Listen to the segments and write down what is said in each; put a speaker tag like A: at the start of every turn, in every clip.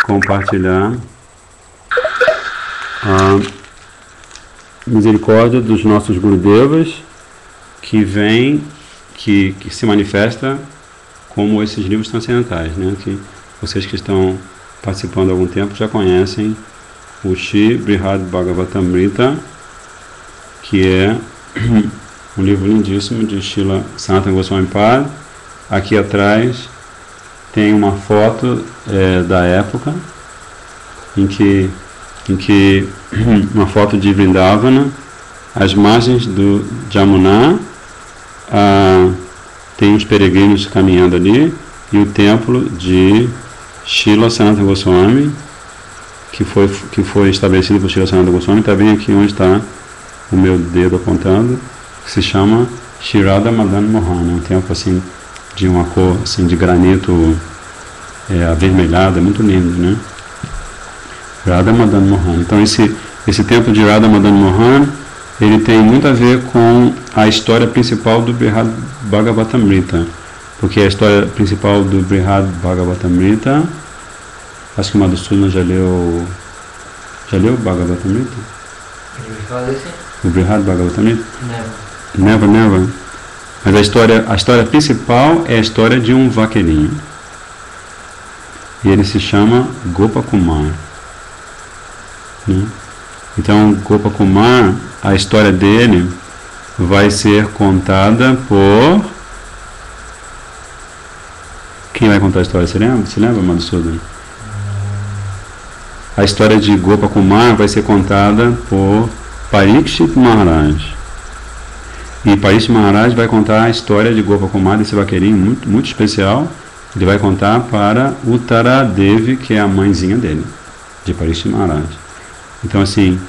A: compartilhar a misericórdia dos nossos Gurudevas que se manifesta como esses livros transcendentais, né? Que vocês que estão participando há algum tempo já conhecem o Shri Brihad Bhagavatamrita, que é um livro lindíssimo de Srila Sanatana Goswami Pad. Aqui atrás tem uma foto da época em que uma foto de Vrindavana, às margens do Jamuna, tem os peregrinos caminhando ali, e o templo de Srila Sanatana Goswami, que foi estabelecido por Srila Sanatana Goswami, está bem aqui onde está o meu dedo apontando, que se chama Shri Radha Madan Mohan, um templo assim de uma cor assim de granito avermelhado, é muito lindo, né? Radha Madan Mohan. Então esse templo de Radha Madan Mohan, ele tem muito a ver com a história principal do Brihad Bhagavatamrita, porque a história principal do Brihad Bhagavatamrita, acho que o Madhusudana já leu o Bhagavatamrita? O Brihad Bhagavatamrita? Never. Mas a história principal é a história de um vaqueirinho. E ele se chama Gopakumar. Né? Então, Gopakumar, a história dele vai ser contada por... Quem vai contar a história? Você lembra, Madhusudana? A história de Gopakumar vai ser contada por Parikshit Maharaj. E Parikshit Maharaj vai contar a história de Gopakumar, desse vaqueirinho muito, muito especial. Ele vai contar para Uttara Devi, que é a mãezinha dele, de Parikshit Maharaj. Então, assim,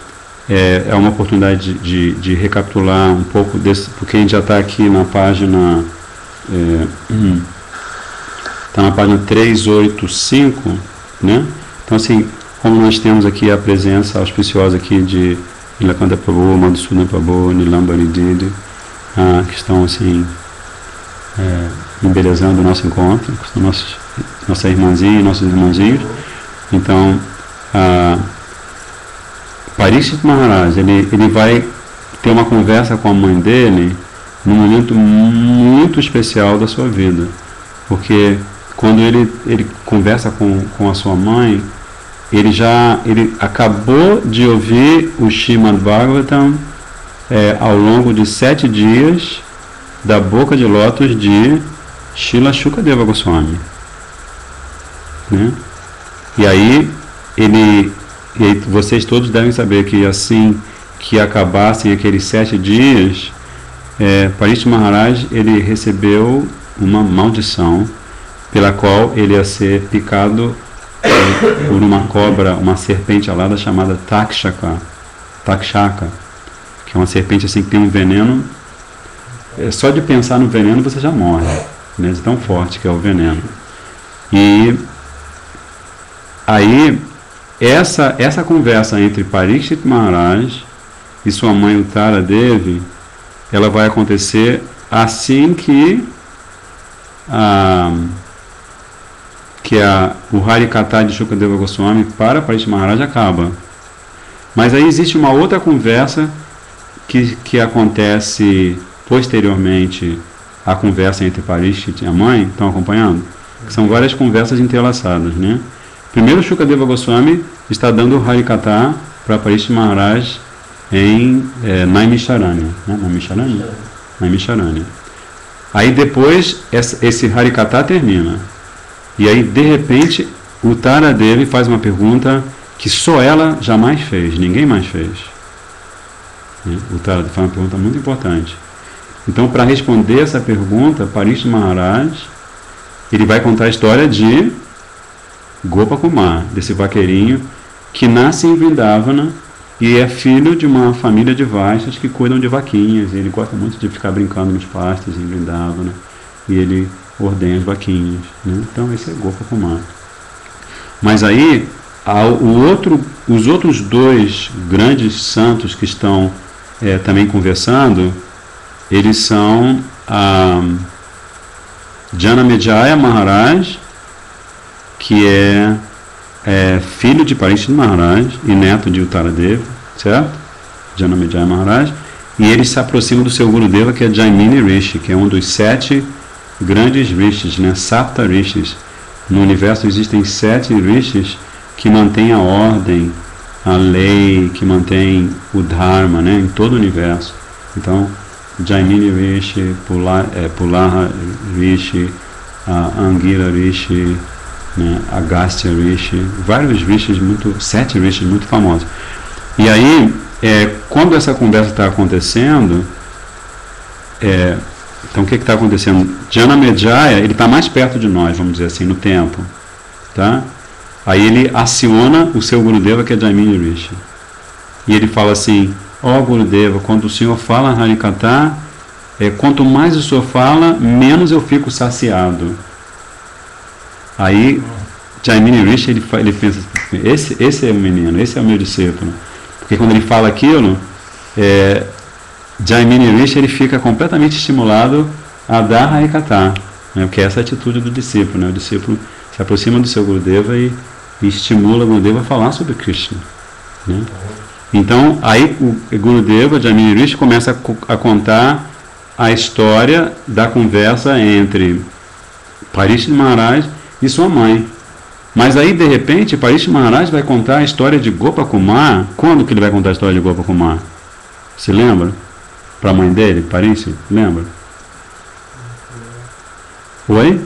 A: é uma oportunidade de recapitular um pouco desse, porque a gente já está aqui na página... Está na página 385, né? Então, assim, como nós temos aqui a presença auspiciosa aqui de Nilakanta Prabhu, Madhusudana Prabhu, Nilambari Didi, que estão, assim, embelezando o nosso encontro, que são nossa irmãzinha e nossos irmãozinhos. Então, Parikshit Maharaj, ele vai ter uma conversa com a mãe dele num momento muito especial da sua vida, porque quando ele conversa com a sua mãe, ele acabou de ouvir o Srimad Bhagavatam ao longo de 7 dias da boca de lótus de Srila Shukadeva Goswami, né? E aí vocês todos devem saber que assim que acabassem aqueles 7 dias, Parikshit Maharaj ele recebeu uma maldição pela qual ele ia ser picado por uma cobra, uma serpente alada chamada Takshaka, que é uma serpente assim que tem um veneno. Só de pensar no veneno você já morre, né? De tão forte que é o veneno. E aí essa conversa entre Parikshit Maharaj e sua mãe Uttara Devi, ela vai acontecer assim que o Harikatha de Shukadeva Goswami para Parikshit Maharaj acaba. Mas aí existe uma outra conversa que acontece posteriormente à conversa entre Parikshit e a mãe. Estão acompanhando? Que são várias conversas entrelaçadas, né? Primeiro, Shukadeva Goswami está dando o Harikatha para Parikshit Maharaj em Naimisharanya, né? Naimisharanya. Aí depois esse Harikatha termina. E aí, de repente, o Uttara Devi faz uma pergunta que só ela jamais fez, ninguém mais fez. O Uttara Devi faz uma pergunta muito importante. Então, para responder essa pergunta, Parikshit Maharaj, ele vai contar a história de Gopakumar, desse vaqueirinho que nasce em Vrindavana e é filho de uma família de Vaishyas que cuidam de vaquinhas. E ele gosta muito de ficar brincando nos pastos em Vrindavana. E ele ordenha as vaquinhas, né? Então esse é Gopakumar. Mas aí os outros 2 grandes santos que estão também conversando, eles são Janamejaya Maharaj, que é filho de Parikshit Maharaj e neto de Uttaradeva, certo? Janamejaya Maharaj. E ele se aproxima do seu Gurudeva, que é Jaimini Rishi, que é um dos 7 grandes rishis, né? Sapta rishis. No universo existem 7 rishis que mantêm a ordem, a lei, que mantém o Dharma, né? Em todo o universo. Então, Jaimini Rishi, Pulaha Rishi, Angira Rishi, né? Agastya Rishi, vários rishis, 7 rishis muito famosos. E aí, quando essa conversa está acontecendo, então o que está acontecendo? Janamejaya, ele está mais perto de nós, vamos dizer assim, no tempo, tá? Aí ele aciona o seu Gurudeva, que é Jaimini Rishi, e ele fala assim: ó Gurudeva, quando o senhor fala Harikatha, quanto mais o senhor fala, menos eu fico saciado. Aí Jaimini Rishi, ele pensa, esse é o menino, esse é o meu discípulo. Porque quando ele fala aquilo, Jaimini Rishi, ele fica completamente estimulado a dar Harikatha, né? Porque essa é a atitude do discípulo, né? O discípulo se aproxima do seu Gurudeva e estimula o Gurudeva a falar sobre Krishna, né? Então, aí o Gurudeva, Jaimini Rishi, começa a contar a história da conversa entre Parikshit Maharaj e sua mãe. Mas aí, de repente, Parikshit Maharaj vai contar a história de Gopakumar. Quando que ele vai contar a história de Gopakumar? Se lembra? Para a mãe dele, Parikshit? Lembra? Oi?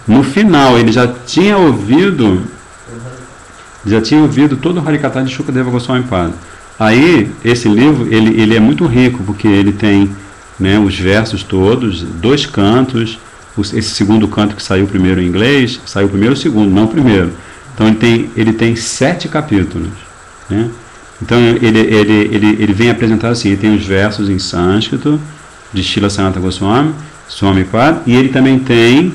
A: No final, ele já tinha ouvido todo o Harikatha de Shukadeva Goswami Pada. Aí, esse livro, ele é muito rico, porque ele tem, né, os versos todos, 2 cantos. Esse segundo canto que saiu primeiro em inglês, saiu primeiro ou segundo, não primeiro. Então ele tem 7 capítulos, né? Então ele vem apresentar assim, ele tem os versos em sânscrito de Srila Sanatana Goswami, Swami Pada, e ele também tem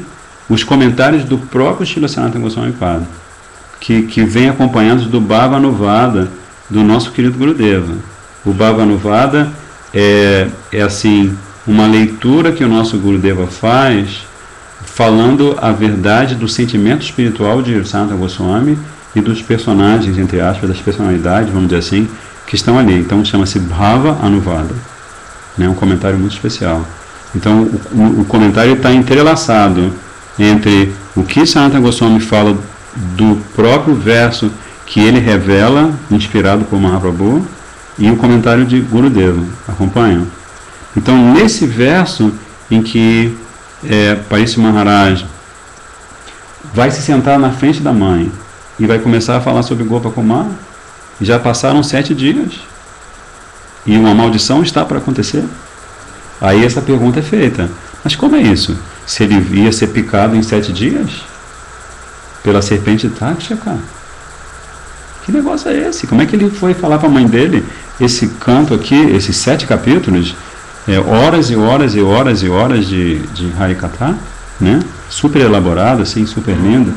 A: os comentários do próprio Srila Sanatana Goswami Pada, que vem acompanhados do Bhavanuvada do nosso querido Gurudeva. O Bhavanuvada é assim, uma leitura que o nosso Gurudeva faz, falando a verdade do sentimento espiritual de Sanatana Goswami e dos personagens, entre aspas, das personalidades, vamos dizer assim, que estão ali. Então chama-se Bhava Anuvada, né? Um comentário muito especial. Então o comentário está entrelaçado entre o que Sanatana Goswami fala do próprio verso que ele revela, inspirado por Mahaprabhu, e o comentário de Gurudeva. Acompanham? Então, nesse verso em que Parikshit Maharaj vai se sentar na frente da mãe e vai começar a falar sobre Gopakumar, já passaram 7 dias e uma maldição está para acontecer. Aí essa pergunta é feita: mas como é isso? Se ele ia ser picado em 7 dias pela serpente Takshaka? Que negócio é esse? Como é que ele foi falar para a mãe dele esse canto aqui, esses 7 capítulos? Horas e horas e horas e horas de Harikatha, né? Super elaborado, assim, super lindo.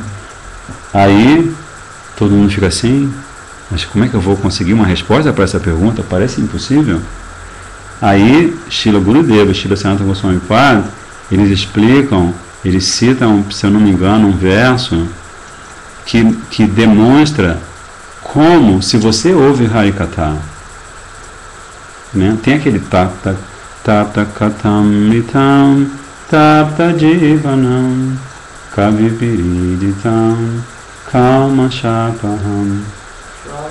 A: Aí todo mundo fica assim: mas como é que eu vou conseguir uma resposta para essa pergunta? Parece impossível. Aí Srila Gurudeva, Srila Sanatana Goswami Pada, eles explicam, eles citam, se eu não me engano, um verso que demonstra como, se você ouve Harikatha, né? Tem aquele Tapta Katamritam Tapta Jivanam Kavipiriditam Kama Shapaham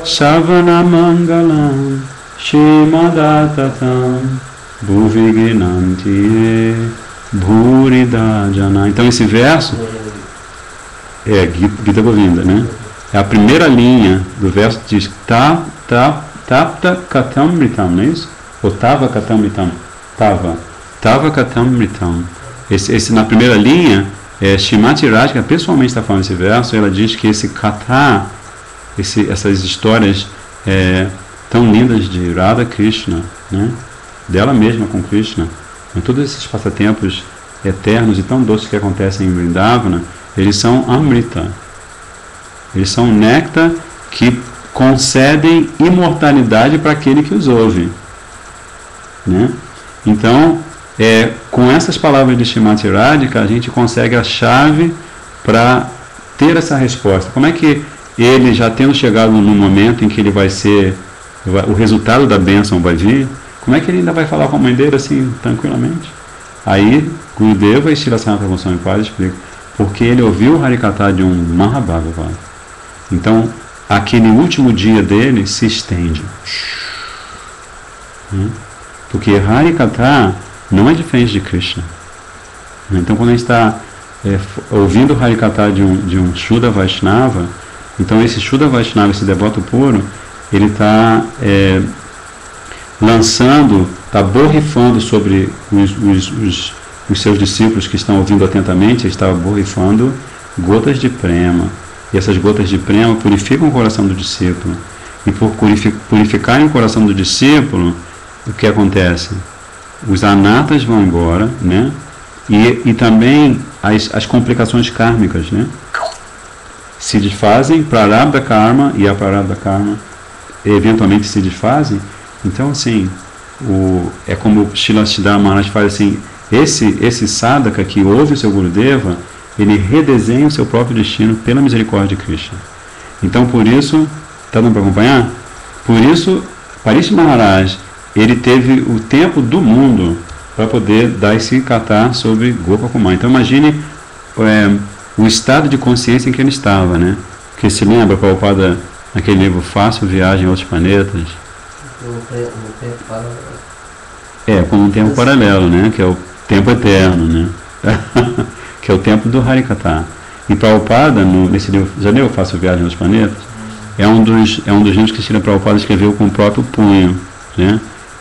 A: Shavana Mangalam Shimadatam Bhuvignanti Bhurida Jana. Então esse verso é Gita Govinda, né? É a primeira linha do verso que diz Tapta Katamritam, não é isso? Ou Tava Katamritam? Tava Katamritam. Esse na primeira linha, Shrimati Radhika pessoalmente está falando esse verso. Ela diz que esse Katha, essas histórias tão lindas de Radha Krishna, né? Dela mesma com Krishna, com todos esses passatempos eternos e tão doces que acontecem em Vrindavana, eles são Amrita. Eles são néctar que concedem imortalidade para aquele que os ouve, né? Então, com essas palavras de Shrimati Radhika, a gente consegue a chave para ter essa resposta. Como é que ele já tendo chegado no momento em que ele vai ser, o resultado da bênção vai vir, como é que ele ainda vai falar com a mãe dele assim, tranquilamente? Aí, Gurudeva e Srila Sanatana Goswami Pad explicam, porque ele ouviu o Harikatha de um Mahabhagavata. Então, aquele último dia dele se estende. Porque Harikatha não é diferente de Krishna. Então, quando a gente está ouvindo o Harikatha de um Shuddha Vaishnava, então esse Shuddha Vaishnava, esse devoto puro, ele está lançando, está borrifando sobre os seus discípulos que estão ouvindo atentamente, ele está borrifando gotas de prema. E essas gotas de prema purificam o coração do discípulo. E por purificarem o coração do discípulo, o que acontece? Os anatas vão embora, né? E também as complicações kármicas, né? Se desfazem, prarabdha karma e aprarabdha karma eventualmente se desfazem. Então, assim, é como o Srila Siddhartha Maharaj fala assim, esse sadhaka que ouve o seu Gurudeva, ele redesenha o seu próprio destino pela misericórdia de Krishna. Então, por isso, está dando para acompanhar? Por isso, Parikshit Maharaj, ele teve o tempo do mundo para poder dar esse katha sobre Gopakumar. Então, imagine o estado de consciência em que ele estava, né? Porque se lembra, Prabhupada, naquele livro Fácil Viagem a Outros Planetas? Como um tempo paralelo, né? Que é o tempo eterno, né? Que é o tempo do Harikatha. E Prabhupada, nesse livro, já leu Fácil Viagem aos Planetas? É um dos livros que Srila Prabhupada escreveu com o próprio punho, né?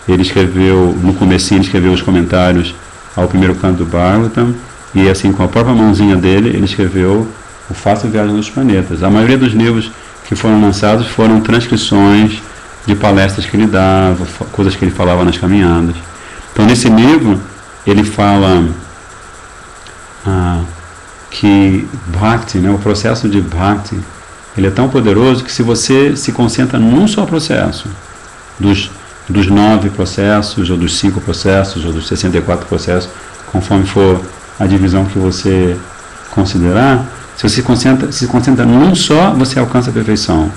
A: Ele escreveu, no comecinho, ele escreveu os comentários ao primeiro canto do Bhagavatam, e assim, com a própria mãozinha dele, ele escreveu o Fácil Viagem aos Planetas. A maioria dos livros que foram lançados foram transcrições de palestras que ele dava, coisas que ele falava nas caminhadas. Então, nesse livro, ele fala que Bhakti, né, o processo de Bhakti, ele é tão poderoso que se você se concentra num só processo, dos 9 processos, ou dos 5 processos, ou dos 64 processos, conforme for a divisão que você considerar, se você se concentra num só, você alcança a perfeição.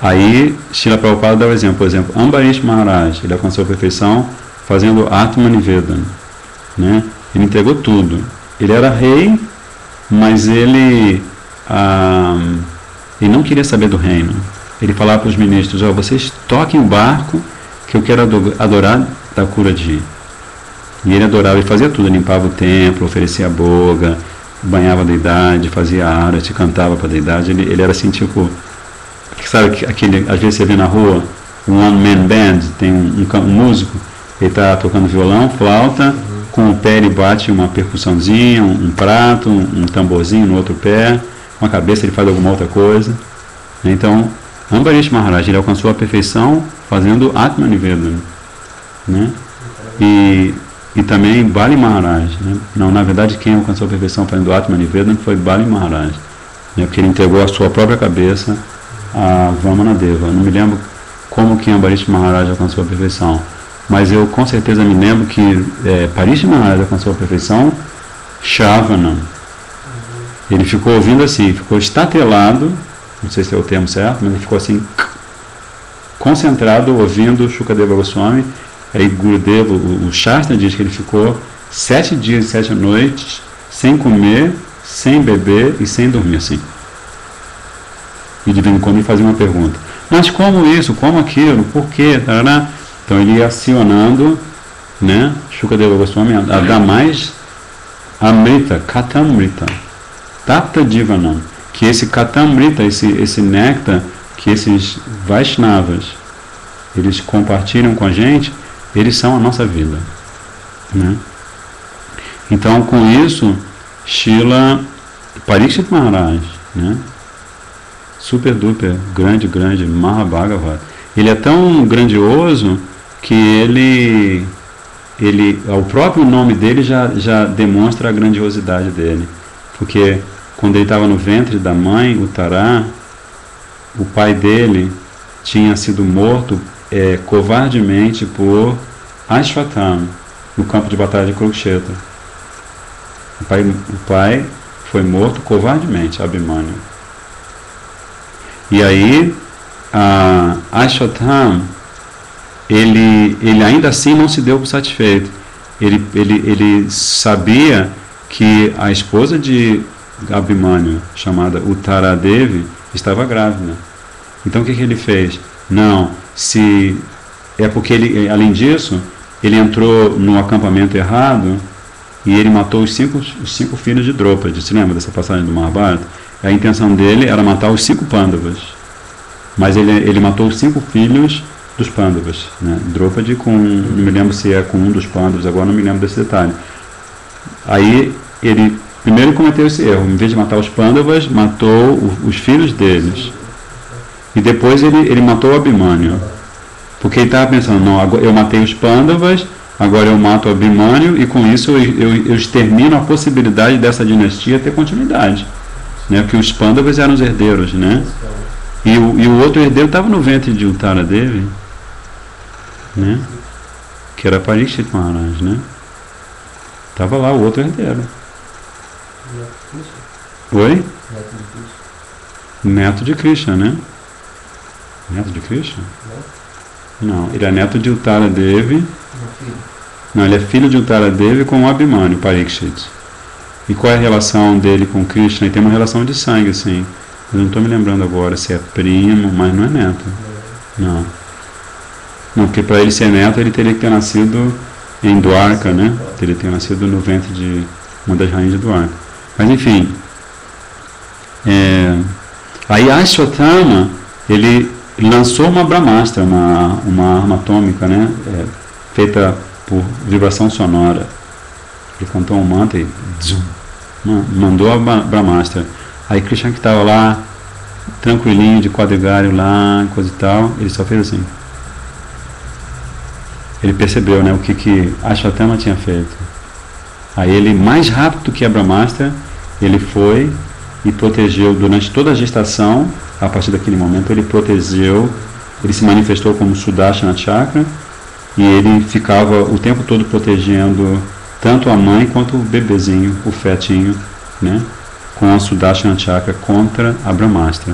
A: Aí, Srila Prabhupada dá o exemplo, por exemplo, Ambarish Maharaj, ele alcançou a perfeição fazendo Atma Nivedana, né? Ele entregou tudo. Ele era rei, mas ele não queria saber do reino. Ele falava para os ministros, vocês toquem o barco que eu quero adorar Thakuraji. E ele adorava, ele fazia tudo, limpava o templo, oferecia boga, banhava a deidade, fazia arati, cantava para a deidade. Ele era assim, tipo, sabe, às vezes você vê na rua um one-man band, tem um músico, ele está tocando violão, flauta, com o pé ele bate uma percussãozinha, um prato, um tamborzinho no outro pé, com a cabeça ele faz alguma outra coisa. Então, Ambarish Maharaj, ele alcançou a perfeição fazendo Atma Nivedana, né? E também Bali Maharaj, né? Não, na verdade, quem alcançou a perfeição fazendo Atma Nivedana foi Bali Maharaj, né? Porque ele entregou a sua própria cabeça a Vamanadeva. Não me lembro como que Ambarish Maharaj alcançou a perfeição, mas eu com certeza me lembro que Parikshit Maharaj alcançou a perfeição Shravanam. Ele ficou ouvindo assim, ficou estatelado, não sei se é o termo certo, mas ele ficou assim, concentrado, ouvindo Shukadeva Goswami. Aí Gurudeva, o Shastra diz que ele ficou 7 dias e 7 noites, sem comer, sem beber e sem dormir, assim. E de vez em quando ele fazia uma pergunta, mas como isso, como aquilo, por quê? Tarará. Então ele ia acionando, né, Shukadeva Goswami a dar mais Amrita, Katamrita, Tapta Jivanam, que esse Katamrita, esse néctar que esses Vaishnavas eles compartilham com a gente, eles são a nossa vida, né? Então, com isso, Srila Parikshit Maharaj, né, super duper, grande Mahabhagavata, ele é tão grandioso que o próprio nome dele já demonstra a grandiosidade dele, porque quando ele estava no ventre da mãe, Uttara, o pai dele tinha sido morto covardemente por Ashwatthama no campo de batalha de Kurukshetra. O pai foi morto covardemente, Abhimanyu. E aí, Ashwatthama, ele ainda assim não se deu por satisfeito. Ele sabia que a esposa de Abhimanyu, chamada Uttara Devi, estava grávida. Então o que ele fez? Não, se é porque ele, além disso, ele entrou no acampamento errado e ele matou os cinco filhos de Draupadi. Se lembra dessa passagem do Mahabharata? A intenção dele era matar os 5 Pandavas, mas ele matou os 5 filhos dos Pandavas, né? Draupadi com, não me lembro se é com um dos Pandavas, agora não me lembro desse detalhe. Aí ele primeiro cometeu esse erro, em vez de matar os Pandavas, matou os filhos deles. E depois ele matou o Abhimanyu, porque ele estava pensando, não, eu matei os Pandavas, agora eu mato o Abhimanyu e com isso eu extermino a possibilidade dessa dinastia ter continuidade, né? Porque os Pandavas eram os herdeiros, né? E o outro herdeiro estava no ventre de Uttara Devi, né? Que era Parikshit Maharaj, né? Estava lá o outro herdeiro. Oi? Neto de Krishna, né? Neto de Krishna? Não, ele é neto de Uttara Devi. Não, ele é filho de Uttara Devi com o Abhimanyu, Parikshit. E qual é a relação dele com Krishna? Ele tem uma relação de sangue, sim. Eu não estou me lembrando agora se é primo, mas não é neto. Não. Não, porque para ele ser neto, ele teria que ter nascido em Dwarka, né? Teria que ter nascido no ventre de uma das rainhas de Dwarka. Mas enfim. Aí Ashwatthama, ele lançou uma Brahmastra, uma arma atômica, né? Feita por vibração sonora. Ele cantou um mantra e mandou a Brahmastra. Aí Krishna, que estava lá, tranquilinho, de quadrigário lá, coisa e tal, ele só fez assim. Ele percebeu, né, o que Ashwatthama tinha feito. Aí ele, mais rápido que a Brahmastra, ele foi e protegeu durante toda a gestação. A partir daquele momento ele protegeu, ele se manifestou como Sudarshana Chakra e ele ficava o tempo todo protegendo tanto a mãe quanto o bebezinho, o fetinho, né, com a Sudarshana Chakra contra a Brahmastra.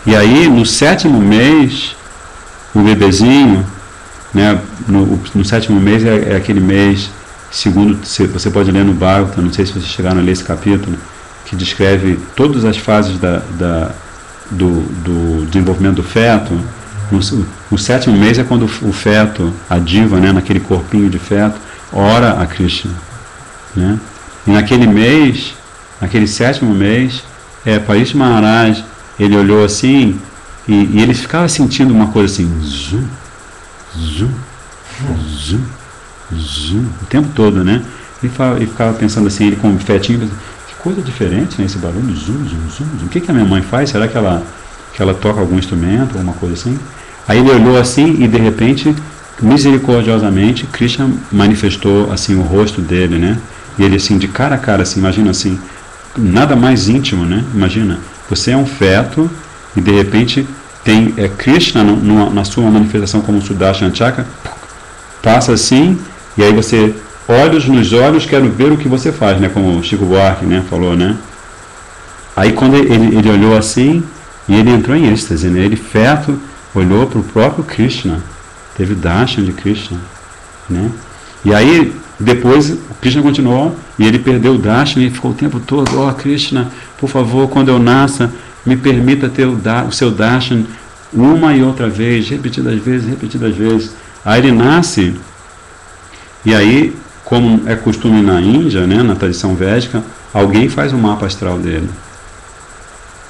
A: E aí no 7º mês, o bebezinho, né, no 7º mês é aquele mês, segundo você pode ler no Bhagavatam, não sei se vocês chegaram a ler esse capítulo, que descreve todas as fases do desenvolvimento do feto. No 7º mês é quando o feto, a diva, né, naquele corpinho de feto, ora a Krishna, né? E naquele mês, naquele 7º mês, Parikshit Maharaj, ele olhou assim e ele ficava sentindo uma coisa assim, zum, zum, zum, zum, o tempo todo, né? Ele ficava pensando assim, ele com o fetinho, que coisa diferente, né, esse barulho, zum, zum, zum, zum. O que a minha mãe faz? Será que ela toca algum instrumento, alguma coisa assim? Aí ele olhou assim e de repente, misericordiosamente, Krishna manifestou assim o rosto dele, né? E ele assim, de cara a cara, assim, imagina assim, nada mais íntimo, né? Imagina, você é um feto e de repente tem Krishna na sua manifestação como Sudarshana Chakra, passa assim, e aí você, olhos nos olhos, quero ver o que você faz, né? Como o Chico Buarque, né, falou, né? Aí quando ele olhou assim, e ele entrou em êxtase, né? Ele, feto, olhou para o próprio Krishna, teve darshan de Krishna, né? E aí depois o Krishna continuou e ele perdeu o darshan e ficou o tempo todo, ó Krishna, por favor, quando eu nasça, me permita ter o seu darshan uma e outra vez, repetidas vezes. Aí ele nasce e aí, como é costume na Índia, né, na tradição védica, alguém faz um mapa astral dele,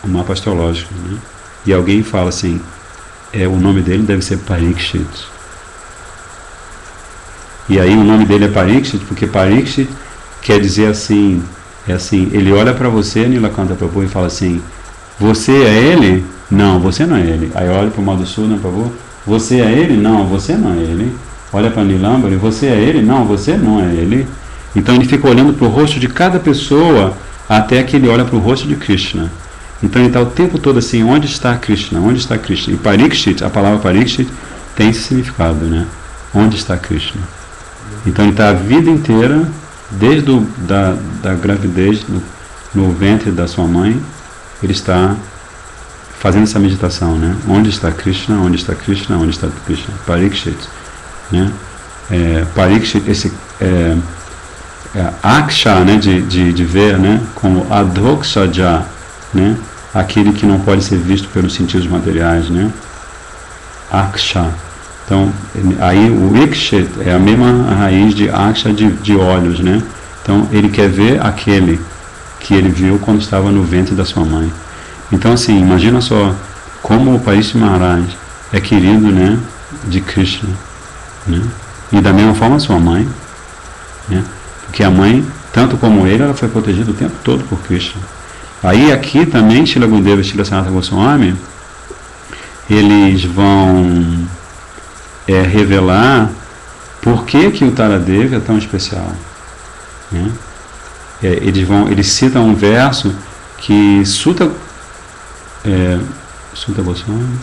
A: um mapa astrológico, né? E alguém fala assim, o nome dele deve ser Parikshit. E aí o nome dele é Parikshit, porque Parikshit quer dizer assim, ele olha para você, Nilakanta Prabhu, e fala assim, você é ele? Não, você não é ele. Aí olha para o Madhusudana Prabhu, você é ele? Não, você não é ele. Olha para Nilambari, você é ele? Não, você não é ele. Então ele fica olhando para o rosto de cada pessoa até que ele olha para o rosto de Krishna. Então ele está o tempo todo assim, onde está Krishna? Onde está Krishna? E Parikshit, a palavra Parikshit tem esse significado, né? Onde está Krishna? Então ele está a vida inteira, desde da gravidez, no ventre da sua mãe, ele está fazendo essa meditação, né? Onde está Krishna? Onde está Krishna? Onde está Krishna? Parikshit, né? Parikshit, esse aksha, né? De ver, né? Como adhokshaja, né? Aquele que não pode ser visto pelos sentidos materiais, né? Aksha. Então, aí o ikshit é a mesma raiz de aksha, de olhos, né? Então, ele quer ver aquele que ele viu quando estava no ventre da sua mãe. Então, assim, imagina só como o Parikshit Maharaj é querido, né, de Krishna, né? E da mesma forma a sua mãe, né? Porque a mãe, tanto como ele, ela foi protegida o tempo todo por Krishna. Aí aqui também, Srila Gurudeva e Srila Sanatana Goswami, eles vão revelar por que o Taradeva é tão especial, né? Eles citam um verso que Sutta Goswami,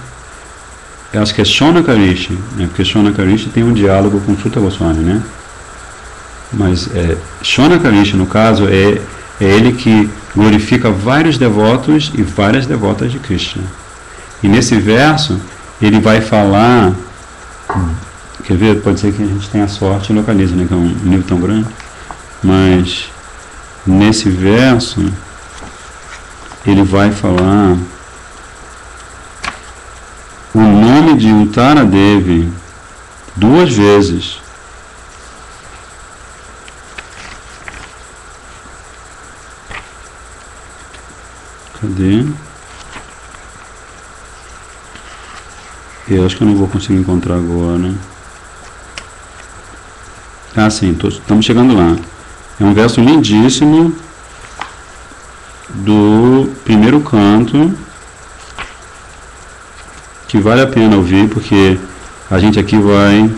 A: acho que é Shonakarishi, né? Porque Shonakarishi tem um diálogo com Sutta Goswami, né? Mas Shonakarishi, no caso, é ele que glorifica vários devotos e várias devotas de Krishna. E nesse verso ele vai falar, quer ver? Pode ser que a gente tenha sorte e localize, né? Que é um livro tão grande, mas nesse verso ele vai falar o nome de Uttaradevi 2 vezes. Cadê? Eu acho que eu não vou conseguir encontrar agora. Ah, sim, estamos chegando lá. É um verso lindíssimo do primeiro canto, que vale a pena ouvir, porque a gente aqui vai...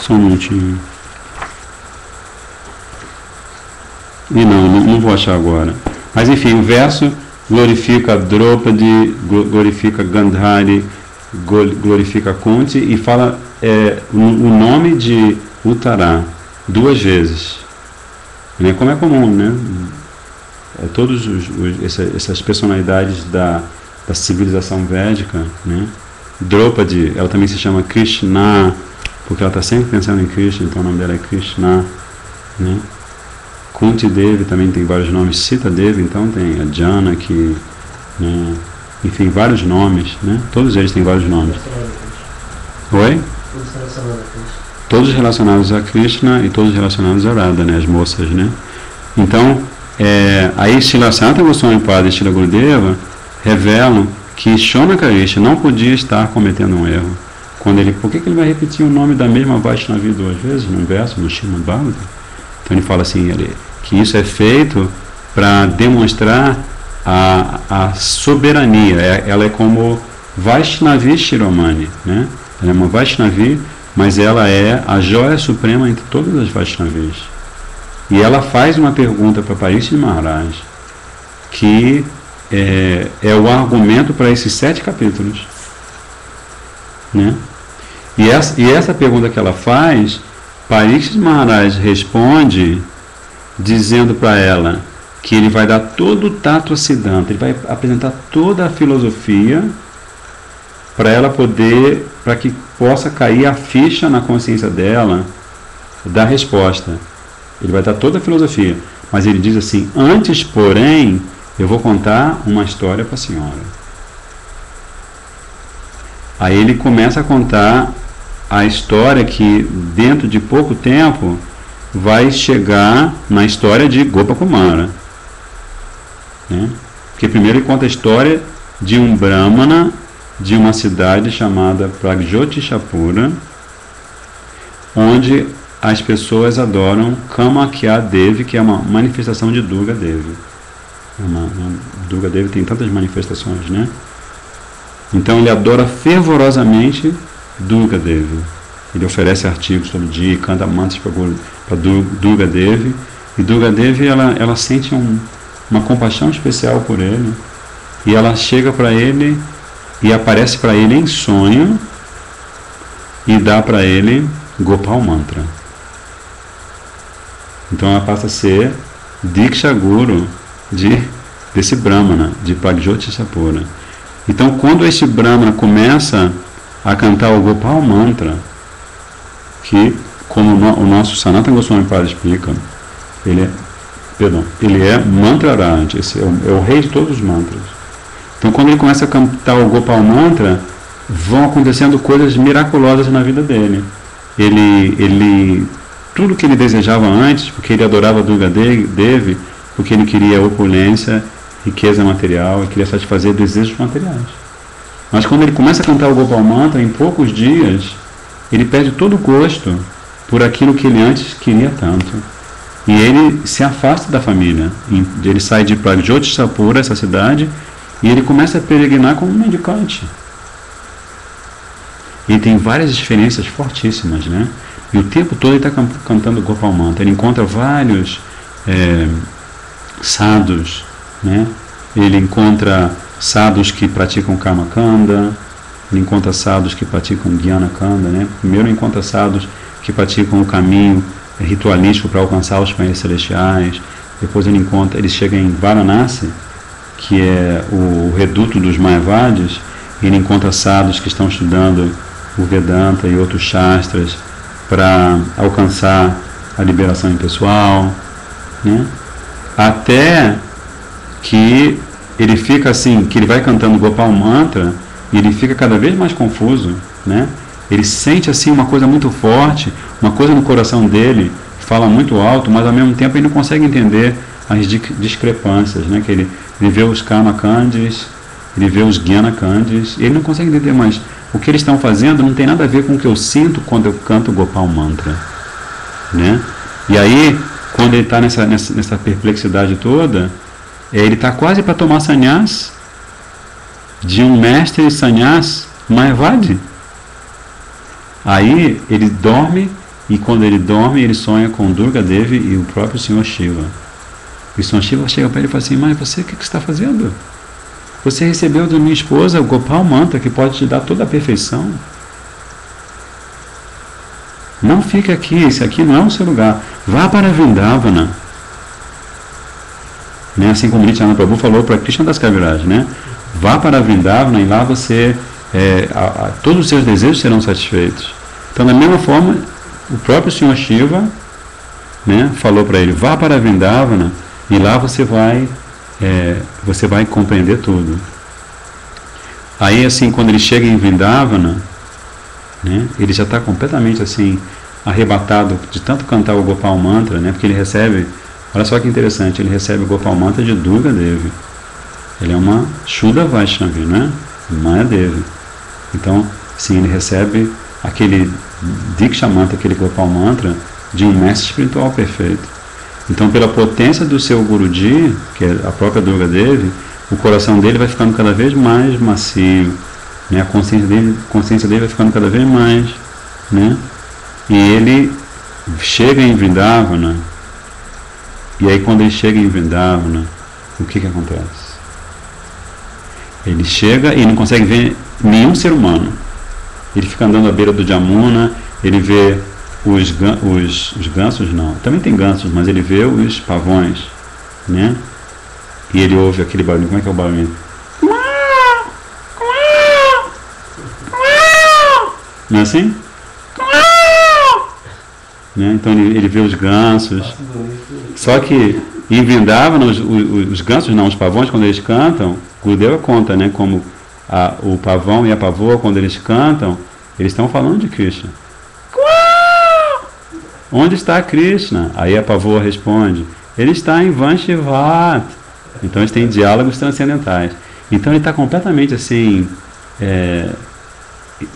A: Só um minutinho. E não vou achar agora. Mas enfim, o verso glorifica Draupadi, glorifica Gandhari, glorifica Kunti e fala o nome de Uttara 2 vezes. Né? Como é comum, né? Todas essas personalidades da civilização védica, né? Draupadi, ela também se chama Krishna, porque ela está sempre pensando em Krishna, então o nome dela é Krishna, né? Kunti Devi também tem vários nomes, Sita Devi, então tem a Janaki, né? Enfim, vários nomes, né? Todos eles têm vários nomes. Oi? Todos relacionados a Krishna e todos relacionados a Radha, né? As moças, né? Então, aí Srila Sanatana Goswami Pada e Srila Gurudeva revelam que Shonakarishi não podia estar cometendo um erro. Por que ele vai repetir o nome da mesma Vaishnavi 2 vezes num verso, no Srimad Bhagavatam? Então ele fala assim, que isso é feito para demonstrar a soberania. Ela é como Vaishnavi Shiromani, né? Ela é uma Vaishnavi, mas ela é a joia suprema entre todas as Vaishnavis. E ela faz uma pergunta para Parikshit Maharaj, que é o argumento para esses 7 capítulos, né? E essa pergunta que ela faz, Parikshit Maharaj responde dizendo para ela que ele vai dar todo o Tattva Siddhanta, ele vai apresentar toda a filosofia para ela poder, para que possa cair a ficha na consciência dela da resposta. Ele vai dar toda a filosofia, mas ele diz assim: antes, porém, eu vou contar uma história para a senhora. Aí ele começa a contar a história que dentro de pouco tempo vai chegar na história de Gopakumara, né? Porque primeiro ele conta a história de um Brahmana de uma cidade chamada Pragjotishapura, onde as pessoas adoram Kamakya Devi, que é uma manifestação de Durga Devi. Durga Devi tem tantas manifestações, né? Então ele adora fervorosamente Durga Devi. Ele oferece artigos todo dia, canta mantras para Durga Devi. E Durga Devi ela sente uma compaixão especial por ele. E ela chega para ele e aparece para ele em sonho e dá para ele Gopal Mantra. Então ela passa a ser Diksha Guru desse Brahmana, de Pragjyotisapura. Então, quando este Brahmana começa a cantar o Gopal Mantra, que, como o nosso Sanatana Goswami Pada explica, ele é Mantra Raj, esse é o rei de todos os mantras. Então, quando ele começa a cantar o Gopal Mantra, vão acontecendo coisas miraculosas na vida dele. Tudo que ele desejava antes, porque ele adorava Durga Devi, porque ele queria opulência, riqueza material, e queria satisfazer desejos materiais. Mas quando ele começa a cantar o Gopal Mantra, em poucos dias, ele perde todo o gosto por aquilo que ele antes queria tanto. E ele se afasta da família. Ele sai de Pragjyotisapura, essa cidade, e ele começa a peregrinar como um mendicante. E tem várias experiências fortíssimas, né? E o tempo todo ele está cantando Gopal Mantra. Ele encontra vários sadhus, né? Ele encontra sadhus que praticam Karma Kanda, ele encontra sadhus que praticam Jnana Kanda, né? Primeiro encontra sadhus que praticam o caminho ritualístico para alcançar os planetas celestiais. Depois ele chega em Varanasi, que é o reduto dos Mayavadis, e ele encontra sadhus que estão estudando o Vedanta e outros shastras para alcançar a liberação impessoal, né? Até que ele fica assim, que ele vai cantando Gopal Mantra e ele fica cada vez mais confuso, né? Ele sente assim uma coisa muito forte, uma coisa no coração dele, fala muito alto, mas ao mesmo tempo ele não consegue entender as discrepâncias, né? Que ele vê os Karma Kandis, ele vê os Jnana Kandis, e ele não consegue entender mais. O que eles estão fazendo não tem nada a ver com o que eu sinto quando eu canto Gopal Mantra, né? E aí, quando ele está nessa perplexidade toda, ele está quase para tomar sannyas de um mestre sannyas Mayavadi. Aí ele dorme, e quando ele dorme, ele sonha com Durga Devi e o próprio Senhor Shiva. E o Senhor Shiva chega para ele e fala assim: mas você, o que você está fazendo? Você recebeu da minha esposa o Gopal Mantra, que pode te dar toda a perfeição. Não fique aqui, esse aqui não é o seu lugar. Vá para Vrindavana. Né? Assim como Nityananda Prabhu falou para Krishna Das Kaviraj, né? Vá para Vrindavana e lá você, todos os seus desejos serão satisfeitos. Então, da mesma forma, o próprio Senhor Shiva, né, falou para ele: vá para Vrindavana e lá você vai compreender tudo. Aí, assim, quando ele chega em Vrindavana, né, ele já está completamente assim arrebatado de tanto cantar o Gopal Mantra, né, porque ele recebe, olha só que interessante, ele recebe o Gopal Mantra de Durga Devi. Ele é uma Shuddha Vaishnavi, né, Maya Devi. Então, sim, ele recebe aquele Diksha Mantra, aquele Gopal Mantra de um mestre espiritual perfeito. Então, pela potência do seu Guruji, que é a própria Durga Devi, o coração dele vai ficando cada vez mais macio, né? A consciência dele vai ficando cada vez mais, né? E ele chega em Vrindavana, e aí quando ele chega em Vrindavana, o que acontece? Ele chega e não consegue ver nenhum ser humano. Ele fica andando à beira do Jamuna, ele vê os gansos, não, também tem gansos, mas ele vê os pavões, né? E ele ouve aquele barulho. Como é que é o barulho? Não é assim? Né? Então ele vê os gansos. Só que em Vrindavana, os gansos não, os pavões, quando eles cantam, Gurudeva conta, né, como o pavão e a pavoa, quando eles cantam, eles estão falando de Krishna. Onde está Krishna? Aí a pavoa responde: ele está em Vanshivat. Então eles têm diálogos transcendentais. Então ele está completamente assim,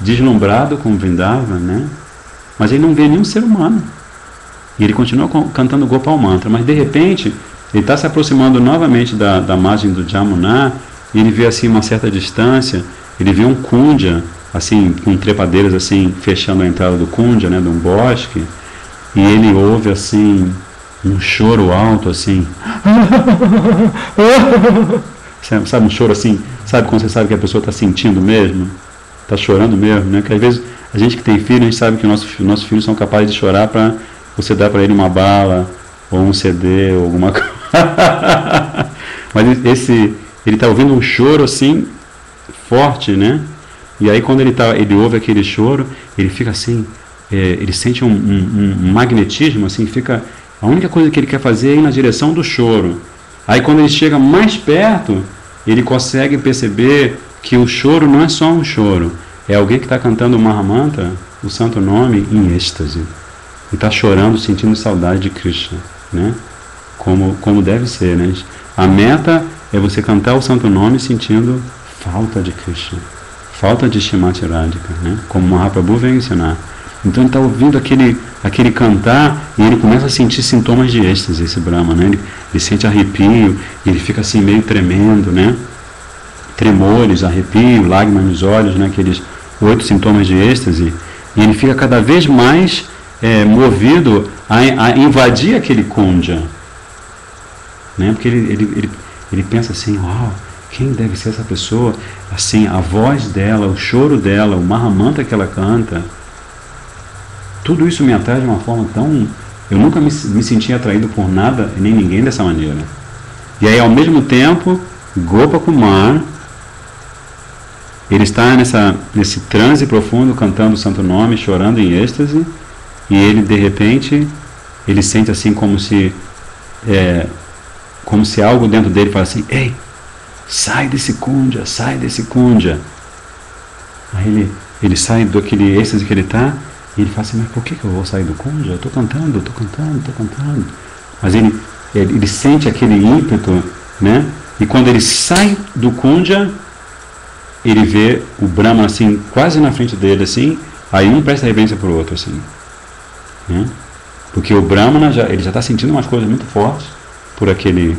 A: deslumbrado com Vrindavana, né? Mas ele não vê nenhum ser humano. E ele continua cantando Gopal Mantra. Mas de repente, ele está se aproximando novamente da margem do Jamuna, e ele vê assim uma certa distância, ele vê um Kundya, assim, com trepadeiras assim, fechando a entrada do Kundya, né, de um bosque, e ele ouve assim um choro alto assim. Sabe um choro assim? Sabe quando você sabe que a pessoa está sentindo mesmo? Está chorando mesmo, né? Que às vezes a gente que tem filho, a gente sabe que nossos filhos são capazes de chorar para você dar para ele uma bala, ou um CD, ou alguma coisa. Mas ele está ouvindo um choro assim, forte, né? E aí quando ele ouve aquele choro, ele fica assim, ele sente um magnetismo, assim, fica... A única coisa que ele quer fazer é ir na direção do choro. Aí quando ele chega mais perto, ele consegue perceber que o choro não é só um choro, é alguém que está cantando o Mahamantra, o santo nome, em êxtase. E está chorando, sentindo saudade de Krishna, né? Como deve ser, né? A meta é você cantar o santo nome sentindo falta de Krishna, falta de Shrimati Radhika, né? Como Mahaprabhu vem ensinar. Então ele está ouvindo aquele cantar e ele começa a sentir sintomas de êxtase, esse Brahma, né? Ele sente arrepio, ele fica assim meio tremendo, né? Tremores, arrepio, lágrimas nos olhos, né? Aqueles 8 sintomas de êxtase, e ele fica cada vez mais movido a invadir aquele kunja, né? Porque ele pensa assim, uau, quem deve ser essa pessoa? Assim, a voz dela, o choro dela, o Mahamantra que ela canta, tudo isso me atrai de uma forma tão... Eu nunca me senti atraído por nada nem ninguém dessa maneira. E aí, ao mesmo tempo, Gopakumar, ele está nesse transe profundo, cantando o santo nome, chorando em êxtase, e ele, de repente, ele sente assim como se algo dentro dele fala assim, ei, sai desse kunja, sai desse kunja. Aí ele sai daquele êxtase que ele está, e ele fala assim, mas por que eu vou sair do kunja? Eu estou cantando. Mas ele sente aquele ímpeto, né? E quando ele sai do kunja, ele vê o Brahma assim, quase na frente dele, assim, aí um presta reverência para o outro, assim, né? Porque o Brahmana ele já está sentindo umas coisas muito fortes por aquele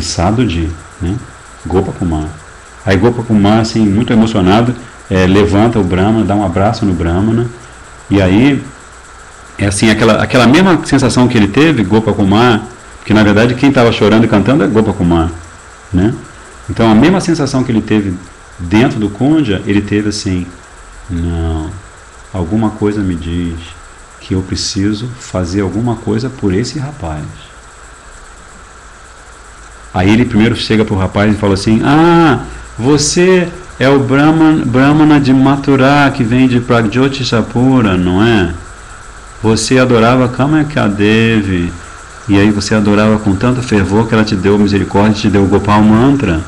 A: sadhuji, né? Gopakumar. Aí Gopakumar, assim, muito emocionado, levanta o Brahmana, dá um abraço no Brahmana, e aí é assim, aquela mesma sensação que ele teve, Gopakumar, porque na verdade quem estava chorando e cantando é Gopakumar, né? Então a mesma sensação que ele teve dentro do kunja, ele teve assim, não, alguma coisa me diz que eu preciso fazer alguma coisa por esse rapaz. Aí ele primeiro chega para o rapaz e fala assim, você é o Brahmana de Mathura que vem de Pragjotishapura, não é? Você adorava Kamakadevi, e aí você adorava com tanto fervor que ela te deu misericórdia, te deu o Gopal Mantra.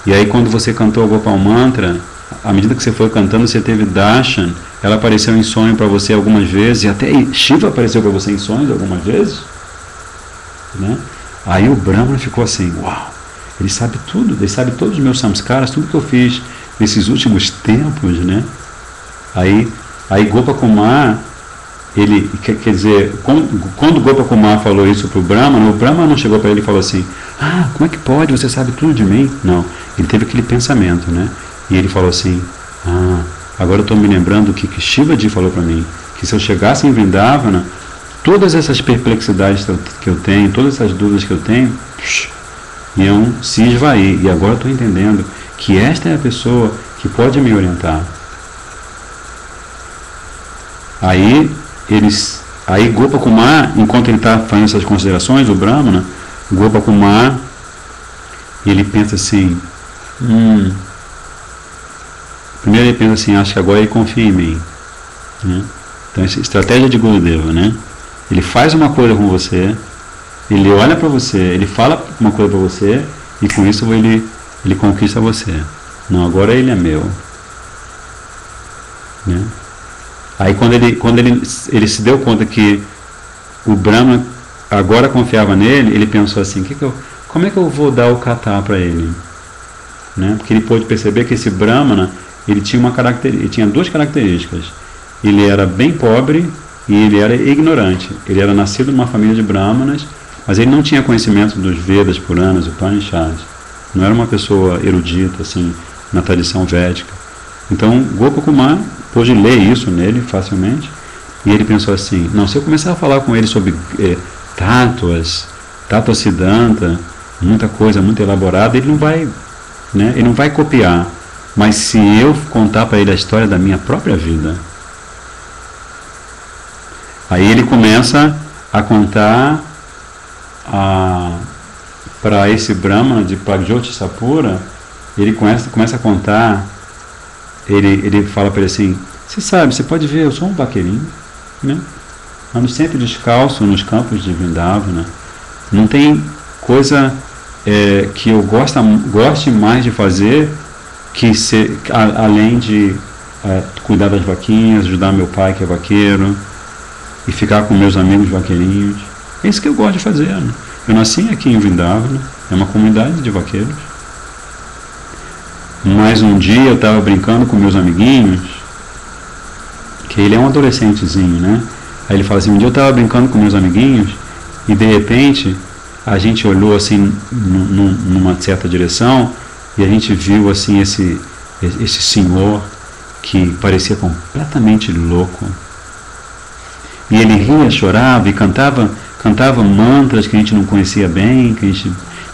A: E aí quando você cantou o Gopal Mantra, à medida que você foi cantando, você teve darshan, ela apareceu em sonho para você algumas vezes, e até Shiva apareceu para você em sonhos algumas vezes, né? Aí o Brahmana ficou assim, uau, ele sabe tudo, ele sabe todos os meus samskaras, tudo que eu fiz nesses últimos tempos, né? Aí Gopakumar, ele, quer dizer, quando Gopakumar falou isso para o Brahmana não chegou para ele e falou assim, como é que pode, você sabe tudo de mim? Não, ele teve aquele pensamento, né? E ele falou assim, agora eu estou me lembrando o que Shivaji falou para mim, que se eu chegasse em Vrindavana, todas essas perplexidades que eu tenho, todas essas dúvidas que eu tenho, iam se esvair. E agora eu estou entendendo que esta é a pessoa que pode me orientar. Aí Gopakumar, enquanto ele está fazendo essas considerações, o Brahmana, Gopakumar, ele pensa assim, primeiro ele pensa assim, acho que agora ele confia em mim, né? Então essa estratégia de Gurudeva, né? Ele faz uma coisa com você, ele olha para você, ele fala uma coisa para você, e com isso ele conquista você. Não, agora ele é meu, né? Aí quando ele se deu conta que o Brahma agora confiava nele, ele pensou assim, como é que eu vou dar o kata para ele? Né? Porque ele pôde perceber que esse Brahmana, ele tinha duas características. Ele era bem pobre e ele era ignorante. Ele era nascido numa família de Brahmanas, mas ele não tinha conhecimento dos Vedas, Puranas, Upanishads. Não era uma pessoa erudita, assim, na tradição védica. Então, Gopakumar pôde ler isso nele facilmente, e ele pensou assim, não, se eu começar a falar com ele sobre Tattva Siddhanta, muita coisa muito elaborada, ele não vai, né, ele não vai copiar. Mas se eu contar para ele a história da minha própria vida, aí ele começa a contar para esse Brahma de Pragjyotisapura, ele começa a contar, ele fala para ele assim, você sabe, você pode ver, eu sou um vaqueirinho, né? Ando sempre descalço nos campos de Vrindavana, não tem coisa que eu goste mais de fazer que além de cuidar das vaquinhas, ajudar meu pai que é vaqueiro e ficar com meus amigos vaqueirinhos. É isso que eu gosto de fazer, né? Eu nasci aqui em Vrindavana, é uma comunidade de vaqueiros. Mas um dia eu estava brincando com meus amiguinhos, que ele é um adolescentezinho, né? Aí ele fala assim, um dia eu estava brincando com meus amiguinhos e de repente a gente olhou assim numa certa direção e a gente viu assim esse senhor que parecia completamente louco. E ele ria, chorava e cantava mantras que a gente não conhecia bem,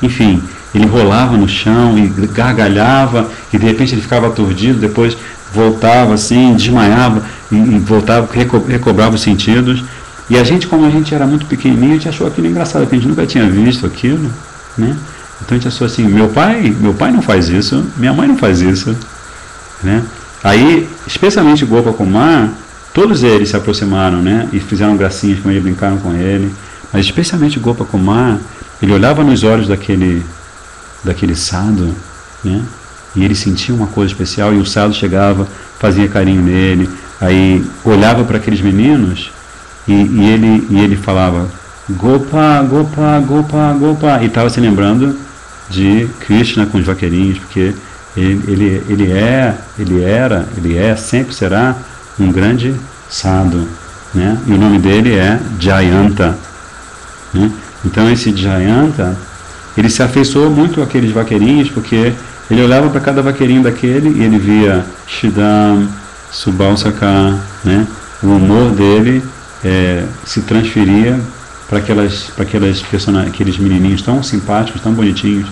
A: enfim, ele rolava no chão e gargalhava e de repente ele ficava aturdido, depois voltava assim, desmaiava e voltava, recobrava os sentidos. E a gente, como a gente era muito pequenininho, a gente achou aquilo engraçado, porque a gente nunca tinha visto aquilo, né? Então a gente achou assim, meu pai não faz isso, minha mãe não faz isso, né? Aí, especialmente o Gopakumar, todos eles se aproximaram, né? E fizeram gracinhas com ele, brincaram com ele. Mas especialmente o Gopakumar, ele olhava nos olhos daquele sadhu, né? E ele sentia uma coisa especial e o sadhu chegava, fazia carinho nele, aí olhava para aqueles meninos e ele falava Gopa, Gopa, Gopa, Gopa, e estava se lembrando de Krishna com os vaqueirinhos, porque ele é, sempre será um grande sadhu, né? E o nome dele é Jayanta, né? Então esse Jayanta, ele se afeiçoou muito àqueles vaqueirinhos, porque ele olhava para cada vaqueirinho daquele e ele via Shridam, Subhalsaka, né? O humor dele se transferia para aqueles menininhos tão simpáticos, tão bonitinhos.